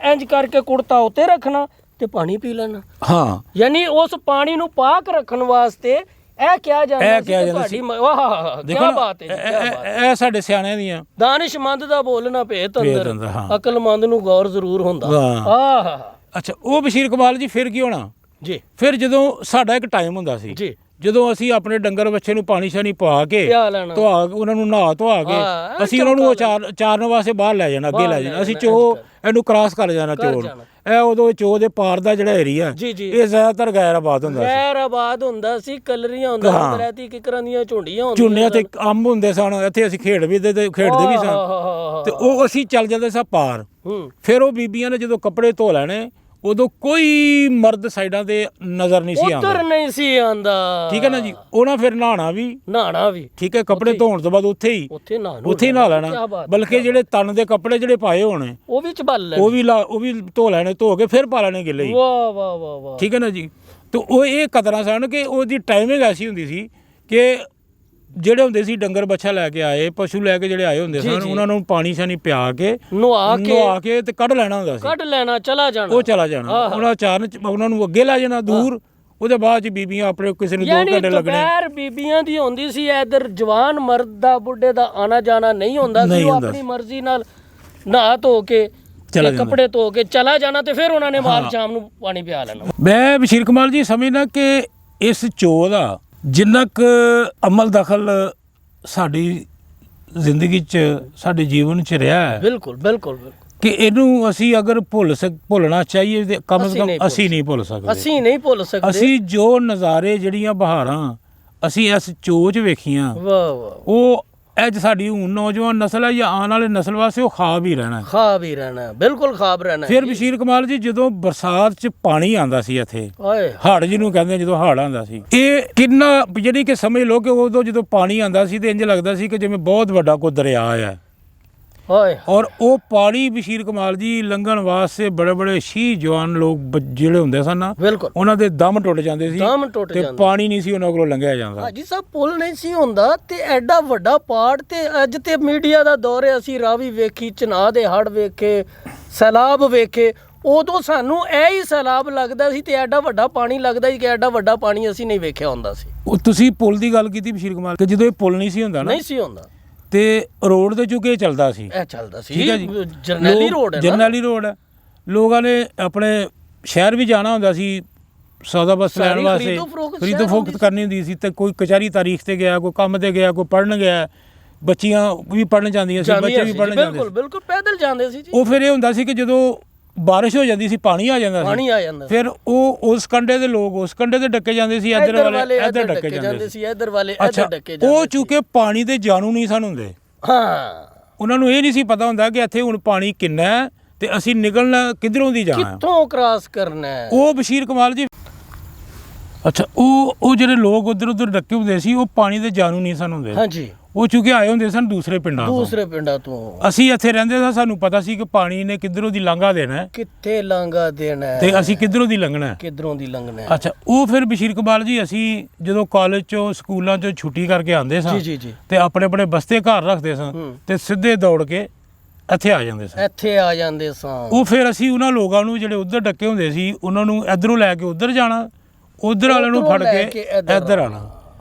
ਇੰਜ ਕਰਕੇ ਕੁੜਤਾ ਉੱਤੇ ਰੱਖਣਾ ਤੇ ਪਾਣੀ ਪੀ ਲੈਣਾ। ਹਾਂ, ਯਾਨੀ ਉਸ ਪਾਣੀ ਨੂੰ ਪਾਕ ਰੱਖਣ ਵਾਸਤੇ ਇਹ ਕਿਹਾ ਜਾਂਦਾ ਸੀ। ਵਾਹ, ਦੇਖੋ ਕੀ ਨਾ, ਬਾਤ ਹੈ ਜੀ, ਕੀ ਬਾਤ ਹੈ। ਇਹ ਸਾਡੇ ਸਿਆਣਿਆਂ ਦੀਆਂ। ਦਾਨਿਸ਼ਮੰਦ ਦਾ ਬੋਲਣਾ ਭੇਤ ਅੰਦਰ, ਹਾਂ। ਅਕਲਮੰਦ ਨੂੰ ਗੌਰ ਜ਼ਰੂਰ ਹੁੰਦਾ। ਵਾਹ। ਆਹ ਅੱਛਾ, ਉਹ ਬਸ਼ੀਰ ਇਕਬਾਲ ਜੀ ਫਿਰ ਕੀ ਹੋਣਾ ਜੀ। ਫਿਰ ਜਦੋਂ ਸਾਡਾ ਇੱਕ ਟਾਈਮ ਹੁੰਦਾ ਸੀ ਜੀ, ਜਦੋਂ ਅਸੀਂ ਆਪਣੇ ਡੰਗਰ ਬੱਚੇ ਨੂੰ ਪਾਣੀ ਸ਼ਾਨੀ ਪਾ ਕੇ ਪਿਆ ਲੈਣਾ, ਧਵਾ ਉਹਨਾਂ ਨੂੰ ਨਹਾ ਧਵਾ ਕੇ ਹਾਂ, ਅਸੀਂ ਉਹਨਾਂ ਨੂੰ ਚਾਰਨ ਵਾਸਤੇ ਬਾਹਰ ਲੈ ਜਾਣਾ, ਅੱਗੇ ਲੈ ਜਾਣਾ। ਅਸੀਂ ਚੋ ਇਹਨੂੰ ਕ੍ਰਾਸ ਕਰ ਜਾਣਾ, ਚੋਰ ਇਹ ਉਦੋਂ ਚੋ ਦੇ ਪਾਰ ਦਾ ਜਿਹੜਾ ਏਰੀਆ ਜੀ ਜੀ, ਇਹ ਜ਼ਿਆਦਾਤਰ ਗੈਰ ਆਬਾਦ ਹੁੰਦਾ ਸੀ। ਗੈਰ ਆਬਾਦ ਹੁੰਦਾ ਸੀ, ਕਲਰੀਆਂ ਹੁੰਦਾ ਸੀ, ਬਰੈਤੀ ਕਿਕਰਾਂ ਦੀਆਂ ਝੁੰਡੀਆਂ ਹੁੰਦੀਆਂ, ਝੁੰਨਿਆਂ ਤੇ ਅੰਬ ਹੁੰਦੇ ਸਨ। ਇੱਥੇ ਅਸੀਂ ਖੇਡਦੇ ਵੀ ਸਨ, ਤੇ ਉਹ ਅਸੀਂ ਚੱਲ ਜਾਂਦੇ ਸਾਂ ਪਾਰ। ਫਿਰ ਉਹ ਬੀਬੀਆਂ ਨੇ ਜਦੋਂ ਕੱਪੜੇ ਧੋ ਲੈਣੇ, ਉਦੋਂ ਕੋਈ ਮਰਦ ਸਾਈਡਾਂ ਤੇ ਨਜ਼ਰ ਨਹੀਂ ਸੀ ਆਉਂਦਾ, ਉੱਧਰ ਨਹੀਂ ਸੀ ਆਂਦਾ। ਠੀਕ ਹੈ ਨਾ ਜੀ। ਉਹਨਾਂ ਫਿਰ ਨਹਾਣਾ ਵੀ, ਠੀਕ ਹੈ, ਕੱਪੜੇ ਧੋਣ ਤੋਂ ਬਾਅਦ ਉੱਥੇ ਹੀ ਨਹਾ ਲੈਣਾ। ਬਲਕਿ ਜਿਹੜੇ ਤਨ ਦੇ ਕੱਪੜੇ ਜਿਹੜੇ ਪਾਏ ਹੋਣੇ ਉਹ ਵੀ ਚਬਲ ਲੈਣੇ, ਉਹ ਵੀ ਧੋ ਲੈਣੇ, ਧੋ ਕੇ ਫਿਰ ਪਾ ਲੈਣੇ ਗਿੱਲੇ ਹੀ। ਵਾਹ ਵਾਹ ਵਾਹ ਵਾਹ, ਠੀਕ ਹੈ ਨਾ ਜੀ। ਤੇ ਉਹ ਇਹ ਕਦਰਾਂ ਸਨ ਕਿ ਉਹਦੀ ਟਾਈਮਿੰਗ ਐਸੀ ਹੁੰਦੀ ਸੀ ਕਿ ਜਿਹੜੇ ਹੁੰਦੇ ਸੀ ਡੰਗਰ ਬੱਚਾ ਲੈ ਕੇ ਆਏ, ਪਸ਼ੂ ਲੈ ਕੇ ਜਿਹੜੇ ਆਏ ਹੁੰਦੇ ਸਨ, ਉਹਨਾਂ ਨੂੰ ਪਾਣੀ ਸ਼ਾਨੀ ਪਿਆ ਕੇ ਨਵਾ ਕੇ ਤੇ ਕੱਢ ਲੈਣਾ ਹੁੰਦਾ ਸੀ, ਕੱਢ ਲੈਣਾ, ਚਲਾ ਜਾਣਾ, ਉਹ ਚਲਾ ਜਾਣਾ। ਉਹਨਾਂ ਚਾਰਨ ਉਹਨਾਂ ਨੂੰ ਅੱਗੇ ਲੈ ਜਾਣਾ ਦੂਰ। ਉਹਦੇ ਬਾਅਦ ਚ ਬੀਬੀਆਂ ਆਪਣੇ ਕਿਸੇ ਨੂੰ 2 ਘੰਟੇ ਲੱਗਣੇ। ਦੁਪਹਿਰ ਬੀਬੀਆਂ ਦੀ ਹੁੰਦੀ ਸੀ, ਇਧਰ ਜਵਾਨ ਮਰਦ ਦਾ ਬੁੱਢੇ ਦਾ ਆਣਾ ਜਾਣਾ ਨਹੀਂ ਹੁੰਦਾ ਸੀ। ਉਹ ਆਪਣੀ ਮਰਜ਼ੀ ਨਾਲ ਨਹਾ ਧੋ ਕੇ ਕੱਪੜੇ ਧੋ ਕੇ ਚਲਾ ਜਾਣਾ, ਤੇ ਫਿਰ ਉਹਨਾਂ ਨੇ ਬਾਅਦ ਸ਼ਾਮ ਨੂੰ ਪਾਣੀ ਪਿਆ ਲੈਣਾ। ਮੈਂ ਬਸ਼ੀਰ ਕਮਾਲ ਜੀ ਸਮਝਦਾ ਕਿ ਇਸ ਚੋ ਦਾ ਜਿੰਨਾ ਕੁ ਅਮਲ ਦਖਲ ਸਾਡੀ ਜ਼ਿੰਦਗੀ 'ਚ, ਸਾਡੇ ਜੀਵਨ 'ਚ ਰਿਹਾ ਹੈ, ਬਿਲਕੁਲ ਬਿਲਕੁਲ, ਕਿ ਇਹਨੂੰ ਅਸੀਂ ਅਗਰ ਭੁੱਲਣਾ ਚਾਹੀਏ ਤੇ ਕਮ ਸੇ ਕਮ ਅਸੀਂ ਨਹੀਂ ਭੁੱਲ ਸਕਦੇ। ਅਸੀਂ ਜੋ ਨਜ਼ਾਰੇ, ਜਿਹੜੀਆਂ ਬਹਾਰਾਂ ਅਸੀਂ ਇਸ ਚੋ 'ਚ ਵੇਖੀਆਂ, ਉਹ ਅੱਜ ਸਾਡੀ ਹੁਣ ਨੌਜਵਾਨ ਨਸਲ ਹੈ ਜਾਂ ਆਉਣ ਵਾਲੇ ਨਸਲ ਵਾਸਤੇ ਉਹ ਖਾਬ ਹੀ ਰਹਿਣਾ, ਬਿਲਕੁਲ ਖਾਬ ਰਹਿਣਾ। ਫਿਰ ਬਸ਼ੀਰ ਕਮਾਲ ਜੀ, ਜਦੋਂ ਬਰਸਾਤ 'ਚ ਪਾਣੀ ਆਂਦਾ ਸੀ ਇੱਥੇ, ਹੜ੍ਹ ਜਿਹਨੂੰ ਕਹਿੰਦੇ, ਜਦੋਂ ਹੜ੍ਹ ਆਂਦਾ ਸੀ, ਇਹ ਕਿੰਨਾ, ਜਿਹੜੀ ਕਿ ਸਮਝ ਲਓ ਕਿ ਉਦੋਂ ਜਦੋਂ ਪਾਣੀ ਆਂਦਾ ਸੀ ਤੇ ਇੰਜ ਲੱਗਦਾ ਸੀ ਕਿ ਜਿਵੇਂ ਬਹੁਤ ਵੱਡਾ ਕੋਈ ਦਰਿਆ ਹੈ। ਔਰ ਉਹ ਪਾਣੀ ਬਸ਼ੀਰ ਕਮਾਲ ਜੀ ਲੰਘਣ ਵਾਸਤੇ ਬੜੇ ਬੜੇ ਸ਼ੀਹ ਜਵਾਨ ਲੋਕ ਜਿਹੜੇ ਹੁੰਦੇ ਸਨ ਨਾ, ਉਹਨਾਂ ਦੇ ਦਮ ਟੁੱਟ ਜਾਂਦੇ ਸੀ, ਤੇ ਪਾਣੀ ਨਹੀਂ ਸੀ ਉਹਨਾਂ ਕੋਲੋਂ ਲੰਘਿਆ ਜਾਂਦਾ। ਹਾਂਜੀ ਸਾਹਿਬ, ਪੁੱਲ ਨਹੀਂ ਸੀ ਹੁੰਦਾ ਤੇ ਐਡਾ ਵੱਡਾ ਪਾੜ। ਤੇ ਅੱਜ ਤੇ ਮੀਡੀਆ ਦਾ ਦੌਰ ਹੈ, ਅਸੀਂ ਰਾਵੀ ਵੇਖੀ, ਚਨਾਹ ਦੇ ਹੜ੍ਹ ਵੇਖੇ, ਸੈਲਾਬ ਵੇਖੇ। ਉਦੋਂ ਸਾਨੂੰ ਇਹ ਹੀ ਸੈਲਾਬ ਲੱਗਦਾ ਸੀ ਤੇ ਐਡਾ ਵੱਡਾ ਪਾਣੀ ਲੱਗਦਾ ਸੀ ਕਿ ਐਡਾ ਵੱਡਾ ਪਾਣੀ ਅਸੀਂ ਨਹੀਂ ਵੇਖਿਆ ਹੁੰਦਾ ਸੀ। ਉਹ ਤੁਸੀਂ ਪੁੱਲ ਦੀ ਗੱਲ ਕੀਤੀ ਬਸ਼ੀਰ ਕਮਾਲ, ਕਿ ਜਦੋਂ ਇਹ ਪੁੱਲ ਨਹੀਂ ਸੀ ਹੁੰਦਾ ਨਾ, ਨਹੀਂ ਸੀ ਹੁੰਦਾ, ਤੇ ਰੋਡ ਦੇ ਚੁੱਕੇ ਚੱਲਦਾ ਸੀ, ਠੀਕ ਹੈ ਜੀ, ਜਰਨੈਲੀ ਰੋਡ ਹੈ। ਲੋਕਾਂ ਨੇ ਆਪਣੇ ਸ਼ਹਿਰ ਵੀ ਜਾਣਾ ਹੁੰਦਾ ਸੀ, ਸੌਦਾ ਬਸ ਲੈਣ ਵਾਸਤੇ, ਖਰੀਦੋ ਫਰੋਖਤ ਕਰਨੀ ਹੁੰਦੀ ਸੀ, ਤੇ ਕੋਈ ਕਚਹਿਰੀ ਤਾਰੀਖ ਤੇ ਗਿਆ, ਕੋਈ ਕੰਮ ਤੇ ਗਿਆ, ਕੋਈ ਪੜ੍ਹਨ ਗਿਆ, ਬੱਚੀਆਂ ਵੀ ਪੜ੍ਹਨ ਜਾਂਦੀਆਂ ਸੀ, ਬੱਚੇ ਵੀ ਪੜ੍ਹਨ ਜਾਂਦੇ ਸੀ, ਬਿਲਕੁਲ ਪੈਦਲ ਜਾਂਦੇ ਸੀ ਜੀ। ਉਹ ਫਿਰ ਇਹ ਹੁੰਦਾ ਸੀ ਕਿ ਜਦੋਂ ਬਾਰਿਸ਼ ਹੋ ਜਾਂਦੀ ਸੀ, ਪਾਣੀ ਆ ਜਾਂਦਾ ਸੀ, ਫਿਰ ਉਹ ਉਸ ਕੰਢੇ ਦੇ ਲੋਕ ਉਸ ਕੰਢੇ ਤੇ ਡੱਕੇ ਜਾਂਦੇ ਸੀ, ਇੱਧਰ ਵਾਲੇ ਇੱਧਰ ਡੱਕੇ ਜਾਂਦੇ ਸੀ, ਇੱਧਰ ਵਾਲੇ ਇੱਧਰ ਡੱਕੇ ਜਾਂਦੇ ਸੀ। ਉਹ ਚੂੰਕਿ ਪਾਣੀ ਦੇ ਜਾਣੂ ਨਹੀਂ ਸਨ ਹੁੰਦੇ, ਉਹਨਾਂ ਨੂੰ ਇਹ ਨਹੀਂ ਸੀ ਪਤਾ ਹੁੰਦਾ ਕਿ ਇੱਥੇ ਹੁਣ ਪਾਣੀ ਕਿੰਨਾ ਹੈ ਤੇ ਅਸੀਂ ਨਿਕਲਣਾ ਕਿੱਧਰੋਂ ਦੀ ਜਾਣਾ ਹੈ। ਕਿੱਥੋਂ ਕ੍ਰਾਸ ਕਰਨਾ ਹੈ? ਉਹ ਬਸ਼ੀਰ ਕਮਾਲ ਜੀ ਅੱਛਾ ਉਹ ਜਿਹੜੇ ਲੋਕ ਉਧਰ ਉਧਰ ਡੱਕੇ ਹੁੰਦੇ ਸੀ ਉਹ ਪਾਣੀ ਦੇ ਜਾਣੂ ਨਹੀਂ ਸਨ ਹੁੰਦੇ। ਹਾਂਜੀ, ਉਹ ਚੁੱਕੇ ਆਏ ਹੁੰਦੇ ਸਨ ਦੂਸਰੇ ਪਿੰਡਾਂ ਤੋਂ। ਦੂਸਰੇ ਪਿੰਡਾਂ ਤੋਂ। ਅਸੀਂ ਇੱਥੇ ਰਹਿੰਦੇ ਸਾਂ, ਸਾਨੂੰ ਪਤਾ ਸੀ ਕਿ ਪਾਣੀ ਨੇ ਕਿੱਧਰੋਂ ਦੀ ਲਾਂਘਾ ਦੇਣਾ ਹੈ ਕਿੱਥੇ ਲਾਂਘਾ ਦੇਣਾ ਹੈ ਤੇ ਅਸੀਂ ਕਿੱਧਰੋਂ ਦੀ ਲੰਘਣਾ ਹੈ। ਕਿੱਧਰੋਂ ਦੀ ਲੰਘਣਾ ਹੈ। ਅੱਛਾ ਉਹ ਫਿਰ ਬਸ਼ੀਰ ਕਮਾਲ ਜੀ ਅਸੀਂ ਜਦੋਂ ਕਾਲਜ ਚੋਂ ਸਕੂਲਾਂ ਚੋਂ ਛੁੱਟੀ ਕਰਕੇ ਆਉਂਦੇ ਸਾਂ ਜੀ ਜੀ ਜੀ। ਤੇ ਆਪਣੇ ਆਪਣੇ ਬਸਤੇ ਘਰ ਰੱਖਦੇ ਸਾਂ ਤੇ ਸਿੱਧੇ ਦੌੜ ਕੇ ਇੱਥੇ ਆ ਜਾਂਦੇ ਸਾਂ। ਇੱਥੇ ਆ ਜਾਂਦੇ ਸਾਂ। ਉਹ ਫਿਰ ਅਸੀਂ ਉਹਨਾਂ ਲੋਕਾਂ ਨੂੰ ਜਿਹੜੇ ਉੱਧਰ ਡੱਕੇ ਹੁੰਦੇ ਸੀ ਉਹਨਾਂ ਨੂੰ ਇੱਧਰੋਂ ਲੈ ਕੇ ਉੱਧਰ ਜਾਣਾ, ਉੱਧਰ ਵਾਲਿਆਂ ਨੂੰ ਫੜ ਕੇ ਇੱਧਰ ਆਣਾ।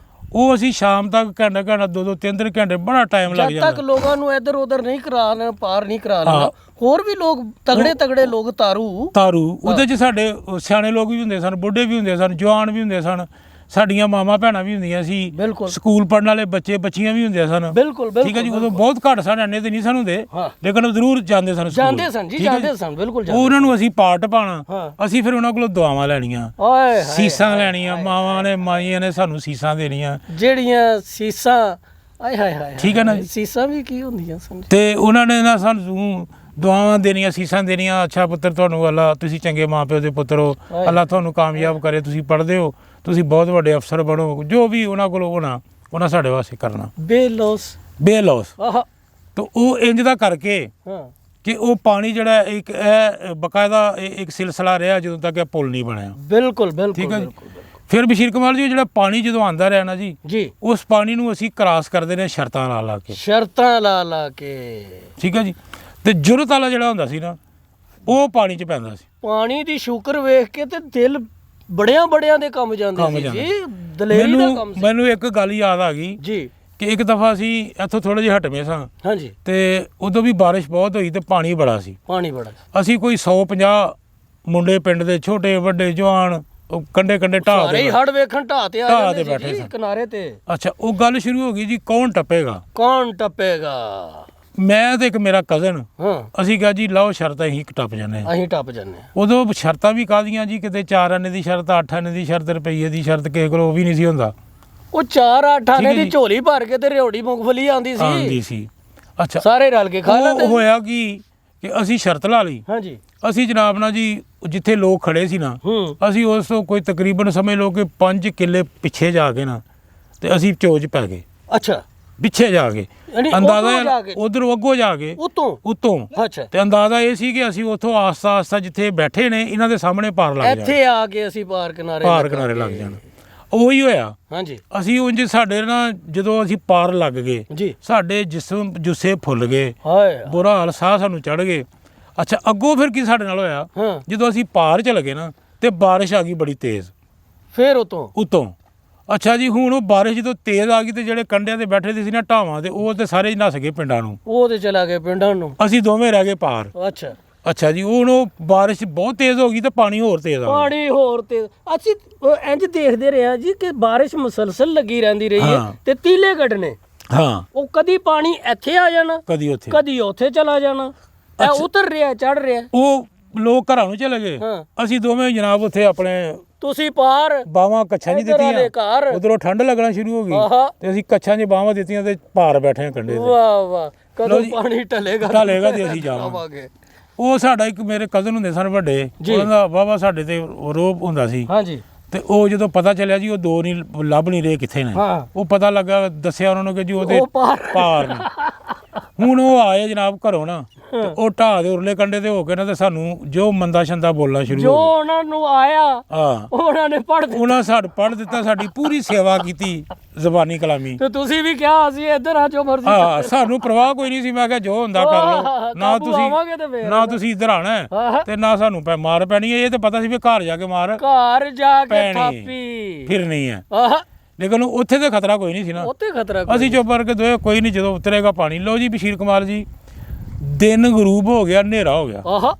ਉਹ ਅਸੀਂ ਸ਼ਾਮ ਤੱਕ ਘੰਟਾ ਘੰਟਾ 2-2 3-3 ਘੰਟੇ ਬੜਾ ਟਾਈਮ ਲੱਗ ਜਦ ਜਾਂਦਾ। ਤੱਕ ਲੋਕਾਂ ਨੂੰ ਇੱਧਰ ਉੱਧਰ ਨਹੀਂ ਕਰਾਣਾ, ਪਾਰ ਨਹੀਂ ਕਰਾ ਲੈਣਾ। ਹੋਰ ਵੀ ਲੋਕ ਤਗੜੇ ਤਗੜੇ ਲੋਕ ਤਾਰੂ ਉਹਦੇ 'ਚ ਸਾਡੇ ਸਿਆਣੇ ਲੋਕ ਵੀ ਹੁੰਦੇ ਸਨ, ਬੁੱਢੇ ਵੀ ਹੁੰਦੇ ਸਨ, ਜਵਾਨ ਵੀ ਹੁੰਦੇ ਸਨ, ਸਾਡੀਆਂ ਮਾਵਾਂ ਭੈਣਾਂ ਵੀ ਹੁੰਦੀਆਂ ਸੀ, ਬਿਲਕੁਲ ਸਕੂਲ ਪੜ੍ਹਨ ਵਾਲੇ ਬੱਚੇ ਬੱਚੀਆਂ ਵੀ ਹੁੰਦੇ ਸਨ। ਬਿਲਕੁਲ ਠੀਕ ਹੈ ਜੀ। ਉਦੋਂ ਬਹੁਤ ਘੱਟ ਸਨ, ਇੰਨੇ ਤੇ ਨਹੀਂ ਸਨ ਹੁੰਦੇ, ਹਾਂ। ਲੇਕਿਨ ਉਹ ਜ਼ਰੂਰ ਜਾਂਦੇ ਸਨ ਸਕੂਲ। ਜਾਂਦੇ ਸਨ ਜੀ, ਠੀਕ ਹੈ ਜਾਂਦੇ ਸਨ, ਬਿਲਕੁਲ ਉਹ ਜਾਂਦੇ। ਉਹਨਾਂ ਨੂੰ ਅਸੀਂ ਪਾਠ ਪਾਣਾ, ਹਾਂ। ਅਸੀਂ ਫਿਰ ਉਹਨਾਂ ਕੋਲੋਂ ਦੁਆਵਾਂ ਲੈਣੀਆਂ, ਓਏ ਹਾਏ ਸੀਸਾਂ ਲੈਣੀਆਂ, ਮਾਵਾਂ ਨੇ ਮਾਈਆਂ ਨੇ ਸਾਨੂੰ ਸੀਸਾਂ ਦੇਣੀਆਂ। ਜਿਹੜੀਆਂ ਸੀਸਾਂ, ਆਏ ਹਾਏ ਹਾਏ, ਠੀਕ ਹੈ ਨਾ ਜੀ। ਸੀਸਾਂ ਵੀ ਕੀ ਹੁੰਦੀਆਂ ਸਨ? ਤੇ ਉਹਨਾਂ ਨੇ ਨਾ ਸਾਨੂੰ ਦੁਆਵਾਂ ਦੇਣੀਆਂ, ਸੀਸਾਂ ਦੇਣੀਆਂ। ਅੱਛਾ ਪੁੱਤਰ, ਤੁਹਾਨੂੰ ਅੱਲਾ, ਤੁਸੀਂ ਚੰਗੇ ਮਾਂ ਪਿਓ ਦੇ ਪੁੱਤਰ ਹੋ, ਅੱਲਾ ਤੁਹਾਨੂੰ ਕਾਮਯਾਬ ਕਰੇ, ਤੁਸੀਂ ਪੜ੍ਹਦੇ ਹੋ, ਤੁਸੀਂ ਬਹੁਤ ਵੱਡੇ ਅਫਸਰ ਬਣੋ, ਜੋ ਵੀ ਉਹਨਾਂ ਕੋਲੋਂ ਉਹਨਾਂ ਸਾਡੇ ਵਾਸਤੇ ਕਰਨਾ। ਬੇਲੌਸ ਆਹ ਤਾਂ ਉਹ ਇੰਜ ਦਾ ਕਰਕੇ ਹਾਂ ਕਿ ਉਹ ਪਾਣੀ ਜਿਹੜਾ ਇੱਕ ਇਹ ਬਕਾਇਦਾ ਇੱਕ ਸਿਲਸਿਲਾ ਰਿਹਾ ਜਦੋਂ ਤੱਕ ਇਹ ਪੁਲ ਨਹੀਂ ਬਣਿਆ। ਬਿਲਕੁਲ ਬਿਲਕੁਲ। ਠੀਕ ਹੈ ਜੀ। ਬਿਲਕੁਲ, ਬਿਲਕੁਲ। ਫਿਰ ਬਸ਼ੀਰ ਕਮਾਲ ਜੀ ਜਿਹੜਾ ਪਾਣੀ ਜਦੋਂ ਆਂਦਾ ਰਿਹਾ ਨਾ ਜੀ, ਜੀ ਉਸ ਪਾਣੀ ਨੂੰ ਅਸੀਂ ਕ੍ਰਾਸ ਕਰਦੇ ਨੇ ਸ਼ਰਤਾਂ ਲਾ ਕੇ। ਸ਼ਰਤਾਂ ਲਾ ਕੇ। ਠੀਕ ਹੈ ਜੀ। ਤੇ ਜੁਰਤ ਵਾਲਾ ਜਿਹੜਾ ਹੁੰਦਾ ਸੀ ਨਾ ਉਹ ਪਾਣੀ 'ਚ ਪੈਂਦਾ ਸੀ। ਪਾਣੀ ਦੀ ਸ਼ੁਕਰ ਵੇਖ ਕੇ ਤੇ ਦਿਲ ਬੜਿਆਂ ਦੇ ਕੰਮ ਜਾਂਦੇ ਸੀ ਜੀ। ਦਲੇਰੀ ਦਾ ਕੰਮ ਸੀ। ਮੈਨੂੰ ਇੱਕ ਗੱਲ ਯਾਦ ਆ ਗਈ ਜੀ ਕਿ ਇੱਕ ਦਫਾ ਅਸੀਂ ਇੱਥੋਂ ਥੋੜੇ ਜਿਹਾ ਹਟਵੇਂ ਸਾਂ ਹਾਂਜੀ, ਤੇ ਉਦੋਂ ਵੀ ਬਾਰਿਸ਼ ਬਹੁਤ ਹੋਈ ਤੇ ਪਾਣੀ ਬੜਾ ਸੀ। ਪਾਣੀ ਬੜਾ। ਅਸੀਂ ਕੋਈ 150 ਮੁੰਡੇ ਪਿੰਡ ਦੇ, ਛੋਟੇ ਵੱਡੇ ਜਵਾਨ, ਕੰਡੇ ਢਾਹ ਸਾਰੇ ਦੇ ਹੜ ਵੇਖਣ ਢਾਹ ਤੇ ਆ ਢਾਹ ਤੇ ਜਾਂਦੇ ਬੈਠੇ ਸੀ ਸਨ। ਕਿਨਾਰੇ ਤੇ। ਅੱਛਾ ਉਹ ਗੱਲ ਸ਼ੁਰੂ ਹੋ ਗਈ ਜੀ, ਕੌਣ ਟੱਪੇਗਾ? ਕੌਣ ਟੱਪੇਗਾ? ਮੈਂ ਤੇ ਇੱਕ ਮੇਰਾ ਕਜ਼ਨ, ਹਾਂ ਅਸੀਂ ਕਿਹਾ ਜੀ ਲਓ ਸ਼ਰਤਾਂ ਹੀ ਟੱਪ ਜਾਂਦੇ ਹਾਂ। ਅਸੀਂ ਟੱਪ ਜੰਨੇ। ਉਦੋਂ ਸ਼ਰਤਾਂ ਵੀ ਕਾਹਦੀਆਂ ਜੀ, ਕਿਤੇ 4 ਆਨੇ ਦੀ ਸ਼ਰਤ, 8 ਆਨੇ ਦੀ ਸ਼ਰਤ, ਰੁਪਈਏ ਦੀ ਸ਼ਰਤ, ਕਿਸੇ ਕੋਲ ਉਹ ਵੀ ਨਹੀਂ ਸੀ ਹੁੰਦਾ। ਉਹ 4-8 ਆਨੇ ਠੀਕ ਹੈ ਦੀ ਜੀ। ਝੋਲੀ ਭਰ ਕੇ ਤੇ ਰਿਓੜੀ ਮੂੰਗਫਲੀ ਆਂਦੀ ਆਉਂਦੀ ਸੀ। ਸੀ। ਅੱਛਾ ਸਾਰੇ ਰਲ ਕੇ ਖਾ ਲੈਂਦੇ ਉਹ ਸੀ। ਹੋਇਆ ਕਿ ਅਸੀਂ ਸ਼ਰਤ ਲਾ ਲਈ। ਹਾਂਜੀ ਅਸੀਂ ਜਨਾਬ ਨਾ ਜੀ ਜਿੱਥੇ ਲੋਕ ਖੜੇ ਸੀ ਨਾ, ਅਸੀਂ ਉਸ ਤੋਂ ਕੋਈ ਤਕਰੀਬਨ ਸਮਝ ਲਓ ਕਿ 5 ਕਿੱਲੇ ਪਿੱਛੇ ਜਾ ਕੇ ਨਾ ਤੇ ਅਸੀਂ ਚੋਜ ਪੈ ਗਏ। ਅੱਛਾ ਪਿੱਛੇ ਜਾ ਕੇ ਯਾਨੀ ਉੱਧਰੋਂ ਜਾ ਅੰਦਾਜ਼ਾ ਕੇ? ਉਧਰੋਂ ਅੱਗੋਂ ਜਾ ਕੇ ਉਤੋਂ ਅੱਛਾ ਤੇ ਅੰਦਾਜ਼ਾ ਇਹ ਸੀ ਕਿ ਅਸੀਂ ਉੱਥੋਂ ਆਸਤਾ ਜਿੱਥੇ ਬੈਠੇ ਨੇ ਇਹਨਾਂ ਦੇ ਸਾਹਮਣੇ ਪਾਰ ਲੱਗ ਜਾਣਾ, ਇੱਥੇ ਆ ਕੇ ਅਸੀਂ ਪਾਰ ਕਿਨਾਰੇ ਲੱਗ ਜਾਣਾ। ਉਹੀ ਹੋਇਆ। ਹਾਂਜੀ ਅਸੀਂ ਉਂਝ ਸਾਡੇ ਨਾ ਜਦੋਂ ਅਸੀਂ ਪਾਰ ਲੱਗ ਗਏ ਜੀ, ਸਾਡੇ ਜਿਸਮ ਜੁੱਸੇ ਫੁੱਲ ਗਏ, ਹਾਏ ਬੁਰਾ ਹਾਲ, ਸਾਹ ਸਾਨੂੰ ਚੜ ਗਏ। ਅੱਛਾ ਅੱਗੋਂ ਫਿਰ ਕੀ ਸਾਡੇ ਨਾਲ ਹੋਇਆ, ਹਾਂ ਜਦੋਂ ਅਸੀਂ ਪਾਰ ਚਲੇ ਗਏ ਨਾ ਤੇ ਬਾਰਿਸ਼ ਆ ਗਈ ਬੜੀ ਤੇਜ਼ ਫੇਰ ਉਤੋਂ। ਅੱਛਾ ਜੀ ਹੁਣ ਉਹ ਬਾਰਿਸ਼ ਜਦੋਂ ਤੇਜ਼ ਆ ਗਈ ਤੇ ਜਿਹੜੇ ਕੰਢਿਆਂ ਤੇ ਬੈਠੇ ਦੇ ਸੀ ਨਾ ਢਾਵਾਂ ਤੇ, ਉਹ ਤੇ ਸਾਰੇ ਨੱਸ ਗਏ ਪਿੰਡਾਂ ਨੂੰ। ਉਹ ਤੇ ਚਲਾ ਗਏ ਪਿੰਡਾਂ ਨੂੰ। ਅਸੀਂ ਦੋਵੇਂ ਰਹਿ ਗਏ ਪਾਰ। ਅੱਛਾ ਅੱਛਾ ਜੀ ਹੁਣ ਉਹ ਬਾਰਿਸ਼ ਬਹੁਤ ਤੇਜ਼ ਹੋ ਗਈ ਤੇ ਪਾਣੀ ਹੋਰ ਤੇਜ਼ ਆ ਗਿਆ। ਪਾਣੀ ਹੋਰ ਤੇ ਅਸੀਂ ਇੰਜ ਦੇਖਦੇ ਰਹੇ ਜੀ ਕਿ ਬਾਰਿਸ਼ ਮੁਸਲਸਲ ਲੱਗੀ ਰਹਿੰਦੀ ਰਹੀ ਹੈ ਹਾਂ। ਤੇ ਤੀਲੇ ਕੱਢਣੇ। ਹਾਂ ਉਹ ਕਦੀ ਪਾਣੀ ਇੱਥੇ ਆ ਜਾਣਾ, ਕਦੀ ਉੱਥੇ ਚਲਾ ਜਾਣਾ। ਇਹ ਉਤਰ ਰਿਹਾ, ਚੜ ਰਿਹਾ। ਉਹ ਲੋਕ ਘਰਾਂ ਨੂੰ ਚਲੇ ਗਏ, ਹਾਂ। ਅਸੀਂ ਦੋਵੇਂ ਜਨਾਬ ਉੱਥੇ ਆਪਣੇ ਤੁਸੀਂ ਪਾਰ ਬਾਵਾਂ ਕੱਛਾਂ 'ਚ ਇੱਧਰ ਵਾਲੇ ਦਿੱਤੀਆਂ, ਘਰ। ਉਧਰੋਂ ਠੰਡ ਲੱਗਣਾ ਸ਼ੁਰੂ ਹੋ ਗਈ ਆਹਾ। ਤੇ ਅਸੀਂ ਕੱਛਾਂ 'ਚ ਬਾਵਾਂ ਦਿੱਤੀਆਂ ਤੇ ਪਾਰ ਬੈਠੇ ਆ ਕੰਢੇ ਤੇ। ਵਾਹ ਵਾਹ, ਕਦੋਂ ਲਓ ਜੀ, ਪਾਣੀ ਢਲੇਗਾ ਤੇ ਅਸੀਂ ਜਾਵਾਂਗੇ। ਉਹ ਸਾਡਾ ਇੱਕ ਮੇਰੇ ਕਜ਼ਨ ਹੁੰਦੇ ਸਨ ਵੱਡੇ, ਜੀ। ਉਹਨਾਂ ਦਾ ਵਾਹਵਾ ਸਾਡੇ ਤੇ ਰੋਬ ਹੁੰਦਾ ਸੀ। ਹਾਂਜੀ ਤੇ ਉਹ ਜਦੋਂ ਪਤਾ ਚੱਲਿਆ ਜੀ ਉਹ ਦੋ ਨਹੀਂ ਲੱਭ ਨਹੀਂ ਰਹੇ ਕਿੱਥੇ ਨੇ, ਹਾਂ। ਉਹ ਪਤਾ ਲੱਗਾ, ਦੱਸਿਆ ਉਹਨਾਂ ਨੂੰ ਕਿ ਜੀ ਉਹਦੇ ਉਹ ਪਾਰ ਨੇ। ਹੁਣ ਉਹ ਆਏ ਜਨਾਬ ਘਰੋਂ ਨਾ ਤੇ ਉਹ ਢਾਹ ਦੇ ਉਰਲੇ ਕੰਢੇ ਤੇ ਹੋ ਕੇ ਨਾ ਤੇ ਸਾਨੂੰ ਜੋ ਮੰਦਾ ਸ਼ੰਦਾ ਬੋਲਣਾ ਸ਼ੁਰੂ ਜੋ ਹੋ ਗਿਆ। ਉਹਨਾਂ ਨੂੰ ਆਇਆ ਹਾਂ ਉਹਨਾਂ ਨੇ ਪੜ੍ਹ ਉਹਨਾਂ ਪੜ੍ਹ ਦਿੱਤਾ, ਸਾਡੀ ਪੂਰੀ ਸੇਵਾ ਕੀਤੀ ਜ਼ਬਾਨੀ ਕਲਾਮੀ। ਤੇ ਤੁਸੀਂ ਵੀ ਕਿਹਾ ਅਸੀਂ ਇੱਧਰ ਆ ਜੋ ਮਰਜ਼ੀ ਹਾਂ ਸਾਨੂੰ ਪਰਵਾਹ ਕੋਈ ਨਹੀਂ ਸੀ, ਮੈਂ ਕਿਹਾ ਜੋ ਹੁੰਦਾ ਕਰ ਲਓ, ਆਵਾਂਗੇ ਤੇ ਫੇਰ ਨਾ ਤੁਸੀਂ ਇੱਧਰ ਆਣਾ ਹਾਂ। ਤੇ ਨਾ ਸਾਨੂੰ ਮਾਰ ਪੈਣੀ ਹੈ। ਇਹ ਤੇ ਪਤਾ ਸੀ ਵੀ ਘਰ ਜਾ ਕੇ ਮਾਰ ਘਰ ਜਾ ਕੇ ਪੈਣੀ ਥਾਪੀ ਫਿਰ ਨਹੀਂ ਹੈ, ਆਹ ਲੇਕਿਨ ਉੱਥੇ ਤੇ ਖਤਰਾ ਕੋਈ ਨਹੀਂ ਸੀ ਨਾ। ਉੱਥੇ ਖਤਰਾ ਅਸੀਂ ਚੁੱਪ ਕਰਕੇ ਦੋਏ ਕੋਈ ਨਹੀਂ, ਜਦੋਂ ਉਤਰੇਗਾ ਪਾਣੀ। ਲਓ ਜੀ ਬਸ਼ੀਰ ਕਮਾਲ ਜੀ, ਦਿਨ ਗਰੂਬ ਹੋ ਗਿਆ, ਹਨੇਰਾ ਹੋ ਗਿਆ। ਆਹ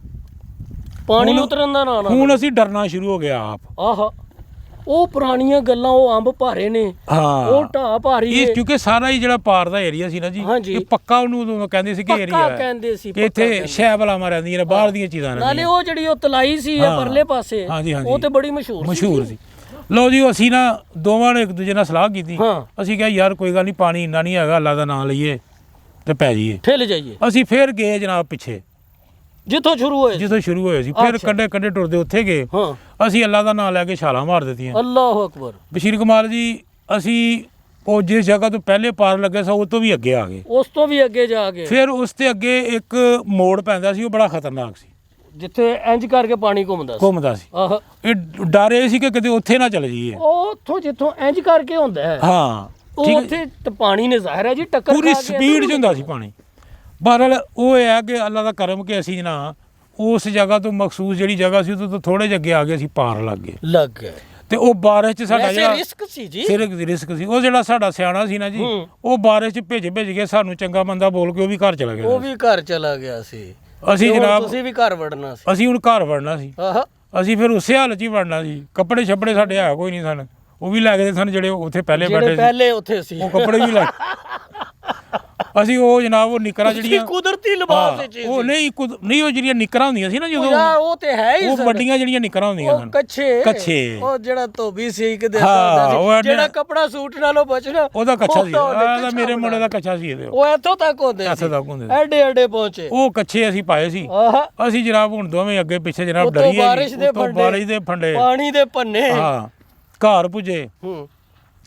ਪਾਣੀ ਹੁਣ- ਉਤਰਨ ਦਾ ਨਾ ਹੁਣ ਅਸੀਂ ਡਰਨਾ ਸ਼ੁਰੂ ਹੋ ਗਿਆ ਆਪ। ਆਹ ਉਹ ਪੁਰਾਣੀਆਂ ਗੱਲਾਂ, ਉਹ ਅੰਬ ਭਾਰੇ ਨੇ, ਹਾਂ ਉਹ ਢਾਹ ਭਾਰੀ ਇਹ ਹੈ। ਕਿਉਂਕਿ ਸਾਰਾ ਹੀ ਜਿਹੜਾ ਪਾਰ ਦਾ ਏਰੀਆ ਸੀ ਨਾ ਜੀ, ਹਾਂਜੀ। ਇਹ ਪੱਕਾ ਉਹਨੂੰ ਉਦੋਂ ਕਹਿੰਦੇ ਸੀ ਕਿ ਪੱਕਾ ਏਰੀਆ ਕਹਿੰਦੇ ਸੀ, ਕਿ ਇੱਥੇ ਸ਼ੈਬਲਾਵਾਂ ਰਹਿੰਦੀਆਂ ਨੇ, ਬਾਹਰ ਦੀਆਂ ਚੀਜ਼ਾਂ ਨਾਲੇ ਰਹਿੰਦੀਆਂ। ਉਹ ਜਿਹੜੀ ਉਹ ਤਲਾਈ ਸੀ ਹਾਂ। ਪਰਲੇ ਪਾਸੇ, ਹਾਂਜੀ, ਹਾਂਜੀ। ਉਹ ਤੇ ਬੜੀ ਮਸ਼ਹੂਰ ਸੀ। ਲਓ ਜੀ ਅਸੀਂ ਨਾ ਦੋਵਾਂ ਨੇ ਇੱਕ ਦੂਜੇ ਨਾਲ ਸਲਾਹ ਕੀਤੀ। ਹਾਂ। ਅਸੀਂ ਕਿਹਾ ਯਾਰ ਕੋਈ ਗੱਲ ਨਹੀਂ, ਪਾਣੀ ਇੰਨਾ ਨਹੀਂ ਹੈਗਾ, ਅੱਲਾ ਦਾ ਨਾਮ ਲਈਏ ਤੇ ਪੈ ਜਾਈਏ। ਠੇਲ ਜਾਈਏ। ਅਸੀਂ ਫਿਰ ਗਏ ਜਨਾਬ ਪਿੱਛੇ ਜਿੱਥੋਂ ਸ਼ੁਰੂ ਹੋਏ। ਜਿੱਥੋਂ ਸ਼ੁਰੂ ਹੋਏ ਸੀ, ਫਿਰ ਅੱਛਾ। ਕੱਢੇ ਕੱਢੇ ਟੁਰਦੇ ਉੱਥੇ ਗਏ। ਹਾਂ। ਅਸੀਂ ਅੱਲਾ ਦਾ ਨਾਮ ਲੈ ਕੇ ਛਾਲਾਂ ਮਾਰ ਦਿੱਤੀਆਂ। ਅੱਲਾਹੁ ਅਕਬਰ। ਬਸ਼ੀਰ ਕਮਾਲ ਜੀ ਅਸੀਂ ਉਹ ਜਿਸ ਜਗ੍ਹਾ ਤੋਂ ਪਹਿਲੇ ਪਾਰ ਲੱਗੇ ਸਾਂ ਉਹ ਤੋਂ ਵੀ ਅੱਗੇ ਆ ਗਏ। ਉਸ ਤੋਂ ਵੀ ਅੱਗੇ ਜਾ ਕੇ ਫਿਰ ਉਸ ਤੇ ਅੱਗੇ ਇੱਕ ਮੋੜ ਪੈਂਦਾ ਸੀ, ਉਹ ਬੜਾ ਖਤਰਨਾਕ ਸੀ, ਜਿੱਥੇ ਇੰਜ ਕਰਕੇ ਪਾਣੀ ਘੁੰਮਦਾ ਸੀ। ਆਹ ਇਹ ਡਰ ਇਹ ਸੀ ਕਿ ਕਿਤੇ ਉੱਥੇ ਨਾ ਚਲੇ ਜਾਈਏ। ਉਹ ਉੱਥੋਂ ਜਿੱਥੋਂ ਇੰਜ ਕਰਕੇ ਹੁੰਦਾ ਹੈ, ਹਾਂ ਉਹ ਉੱਥੇ ਤਾਂ ਪਾਣੀ ਨੇ ਜ਼ਾਹਿਰ ਹੈ ਜੀ ਟੱਕਰ ਪੂਰੀ ਖਾ ਕੇ ਸਪੀਡ 'ਚ ਹੁੰਦਾ ਸੀ ਪਾਣੀ। ਬਹਰਹਾਲ ਉਹ ਇਹ ਹੈ ਕਿ ਅੱਲਾ ਦਾ ਕਰਮ ਕਿ ਅਸੀਂ ਨਾ ਉਸ ਜਗ੍ਹਾ ਤੋਂ ਮਖਸੂਸ ਜਿਹੜੀ ਜਗ੍ਹਾ ਸੀ ਉਹ ਤੋਂ ਥੋੜੇ ਜਿਹੇ ਅੱਗੇ ਆ ਗਏ, ਅਸੀਂ ਪਾਰ ਲੱਗ ਗਏ। ਤੇ ਉਹ ਬਾਰਿਸ਼ 'ਚ ਸਾਡਾ ਜਿਹੜਾ ਰਿਸਕ ਸੀ ਜੀ, ਰਿਸਕ ਸੀ, ਉਹ ਜਿਹੜਾ ਸਾਡਾ ਸਿਆਣਾ ਸੀ ਨਾ ਜੀ, ਉਹ ਬਾਰਿਸ਼ 'ਚ ਭਿੱਜ ਕੇ ਸਾਨੂੰ ਚੰਗਾ ਮੰਦਾ ਬੋਲ ਕੇ ਉਹ ਵੀ ਘਰ ਚਲਾ ਗਿਆ। ਉਹ ਵੀ ਘਰ ਚਲਾ ਗਿਆ ਸੀ। ਅਸੀਂ ਜਨਾਬ ਤੁਸੀਂ ਵੀ ਘਰ ਵੜਨਾ ਸੀ। ਅਸੀਂ ਹੁਣ ਘਰ ਵੜਨਾ ਸੀ। ਅਸੀਂ ਫਿਰ ਉਸੇ ਹਾਲਤ 'ਚ ਹੀ ਵੜਨਾ ਸੀ। ਕੱਪੜੇ ਛੱਪੜੇ ਸਾਡੇ ਹੈ ਕੋਈ ਨਹੀਂ ਸਨ, ਉਹ ਵੀ ਲੈ ਗਏ ਸਨ ਜਿਹੜੇ ਉੱਥੇ ਪਹਿਲੇ ਬੈਠੇ ਸੀ, ਪਹਿਲੇ ਉੱਥੇ ਸੀ, ਉਹ ਕੱਪੜੇ ਵੀ ਲੈ ਅਸੀਂ ਉਹ ਜਨਾਬ ਉਹ ਨਿਕਰਾਂ ਜਿਹੜੀਆਂ ਕੁਦਰਤੀ ਲਿਬਾਸ ਵਿੱਚ ਉਹ ਨਹੀਂ ਉਹ ਜਿਹੜੀਆਂ ਨਿਕਰਾਂ ਹੁੰਦੀਆਂ ਸੀ ਨਾ ਜਦੋਂ, ਉਹ ਤੇ ਹੈ ਹੀ, ਉਹ ਵੱਡੀਆਂ ਜਿਹੜੀਆਂ ਨਿਕਰਾਂ ਹੁੰਦੀਆਂ ਸਨ, ਕੱਛੇ ਉਹ ਜਿਹੜਾ ਧੋਬੀ ਸੀ ਕਿ ਜਿਹੜਾ ਕੱਪੜਾ ਸੂਟ ਨਾਲੋਂ ਬਚਣਾ ਉਹਦਾ ਕੱਛਾ ਸੀ। ਉਹਦਾ ਮੇਰੇ ਮੁੰਡੇ ਦਾ ਕੱਛਾ ਸੀ ਇਹਦੇ, ਉਹ ਇੱਥੋਂ ਤੱਕ ਹੁੰਦੇ ਸੀ, ਐਡੇ ਪਹੁੰਚੇ ਉਹ ਕੱਛੇ ਅਸੀਂ ਪਾਏ ਸੀ। ਅਸੀਂ ਜਨਾਬ ਹੁਣ ਦੋਵੇਂ ਅੱਗੇ ਪਿੱਛੇ ਜਨਾਬ ਡਰੀਏ, ਬਾਰਿਸ਼ ਦੇ ਫੰਡੇ ਪਾਣੀ ਦੇ ਪੰਨੇ। ਹਾਂ ਘਰ ਪੁੱਜੇ,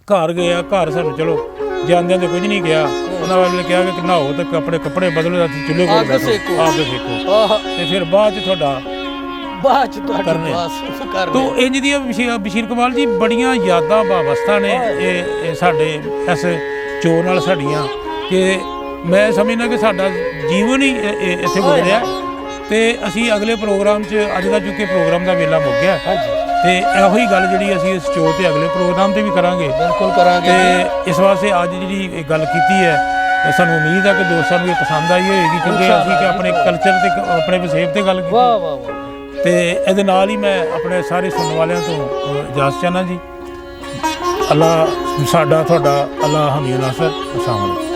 ਘਰ ਗਏ, ਘਰ ਸਾਨੂੰ ਚਲੋ ਜਾਂਦਿਆਂ ਤੇ ਕੁਝ ਨਹੀਂ ਗਿਆ। ਉਹਨਾਂ ਵਾਲੇ ਨੇ ਕਿਹਾ ਕਿ ਨਹਾਓ ਤੇ ਕੱਪੜੇ ਬਦਲੋ, ਚੁੱਲ੍ਹੇ ਕੋਲ ਬੈਠੋ, ਅੱਗ ਸੇਕੋ, ਤੇ ਫਿਰ ਬਾਅਦ 'ਚ ਤੁਹਾਡਾ ਕਰਨੇ। ਤੋ ਇੰਜ ਦੀਆਂ ਬਸ਼ੀਰ ਕਮਾਲ ਜੀ ਬੜੀਆਂ ਯਾਦਾਂ ਵਾਬਸਤਾ ਨੇ ਇਹ ਸਾਡੇ ਇਸ ਚੋਰ ਨਾਲ ਸਾਡੀਆਂ, ਕਿ ਮੈਂ ਸਮਝਦਾ ਕਿ ਸਾਡਾ ਜੀਵਨ ਹੀ ਇੱਥੇ ਗੁਜ਼ਰਿਆ। ਤੇ ਅਸੀਂ ਅਗਲੇ ਪ੍ਰੋਗਰਾਮ 'ਚ, ਅੱਜ ਦਾ ਚੁੱਕੇ ਪ੍ਰੋਗਰਾਮ ਦਾ ਵੇਲਾ ਮੁੱਕ ਗਿਆ, ਤੇ ਇਹੋ ਹੀ ਗੱਲ ਜਿਹੜੀ ਅਸੀਂ ਇਸ ਸ਼ੋਅ ਤੇ ਅਗਲੇ ਪ੍ਰੋਗਰਾਮ ਤੇ ਵੀ ਕਰਾਂਗੇ। ਬਿਲਕੁਲ ਕਰਾਂਗੇ। ਤੇ ਇਸ ਵਾਸਤੇ ਅੱਜ ਜਿਹੜੀ ਇਹ ਗੱਲ ਕੀਤੀ ਹੈ, ਸਾਨੂੰ ਉਮੀਦ ਹੈ ਕਿ ਦੋਸਤਾਂ ਨੂੰ ਇਹ ਪਸੰਦ ਆਈ ਹੋਏਗੀ, ਕਿਉਂਕਿ ਅਸੀਂ ਕਿ ਆਪਣੇ ਕਲਚਰ ਤੇ ਆਪਣੇ ਵਸੇਬ ਤੇ ਗੱਲ ਕੀਤੀ। ਵਾਹ ਵਾਹ ਵਾਹ। ਤੇ ਇਹਦੇ ਨਾਲ ਹੀ ਮੈਂ ਆਪਣੇ ਸਾਰੇ ਸੁਣਨ ਵਾਲਿਆਂ ਤੋਂ ਇਜਾਜ਼ਤ ਚਾਹੁੰਦਾ ਜੀ। ਅੱਲਾ ਸਾਡਾ ਤੁਹਾਡਾ ਅੱਲਾ ਹਮੀ ਨਾਸਰ। ਅਸਲਾਮ ਵਾਲੇਕੁਮ।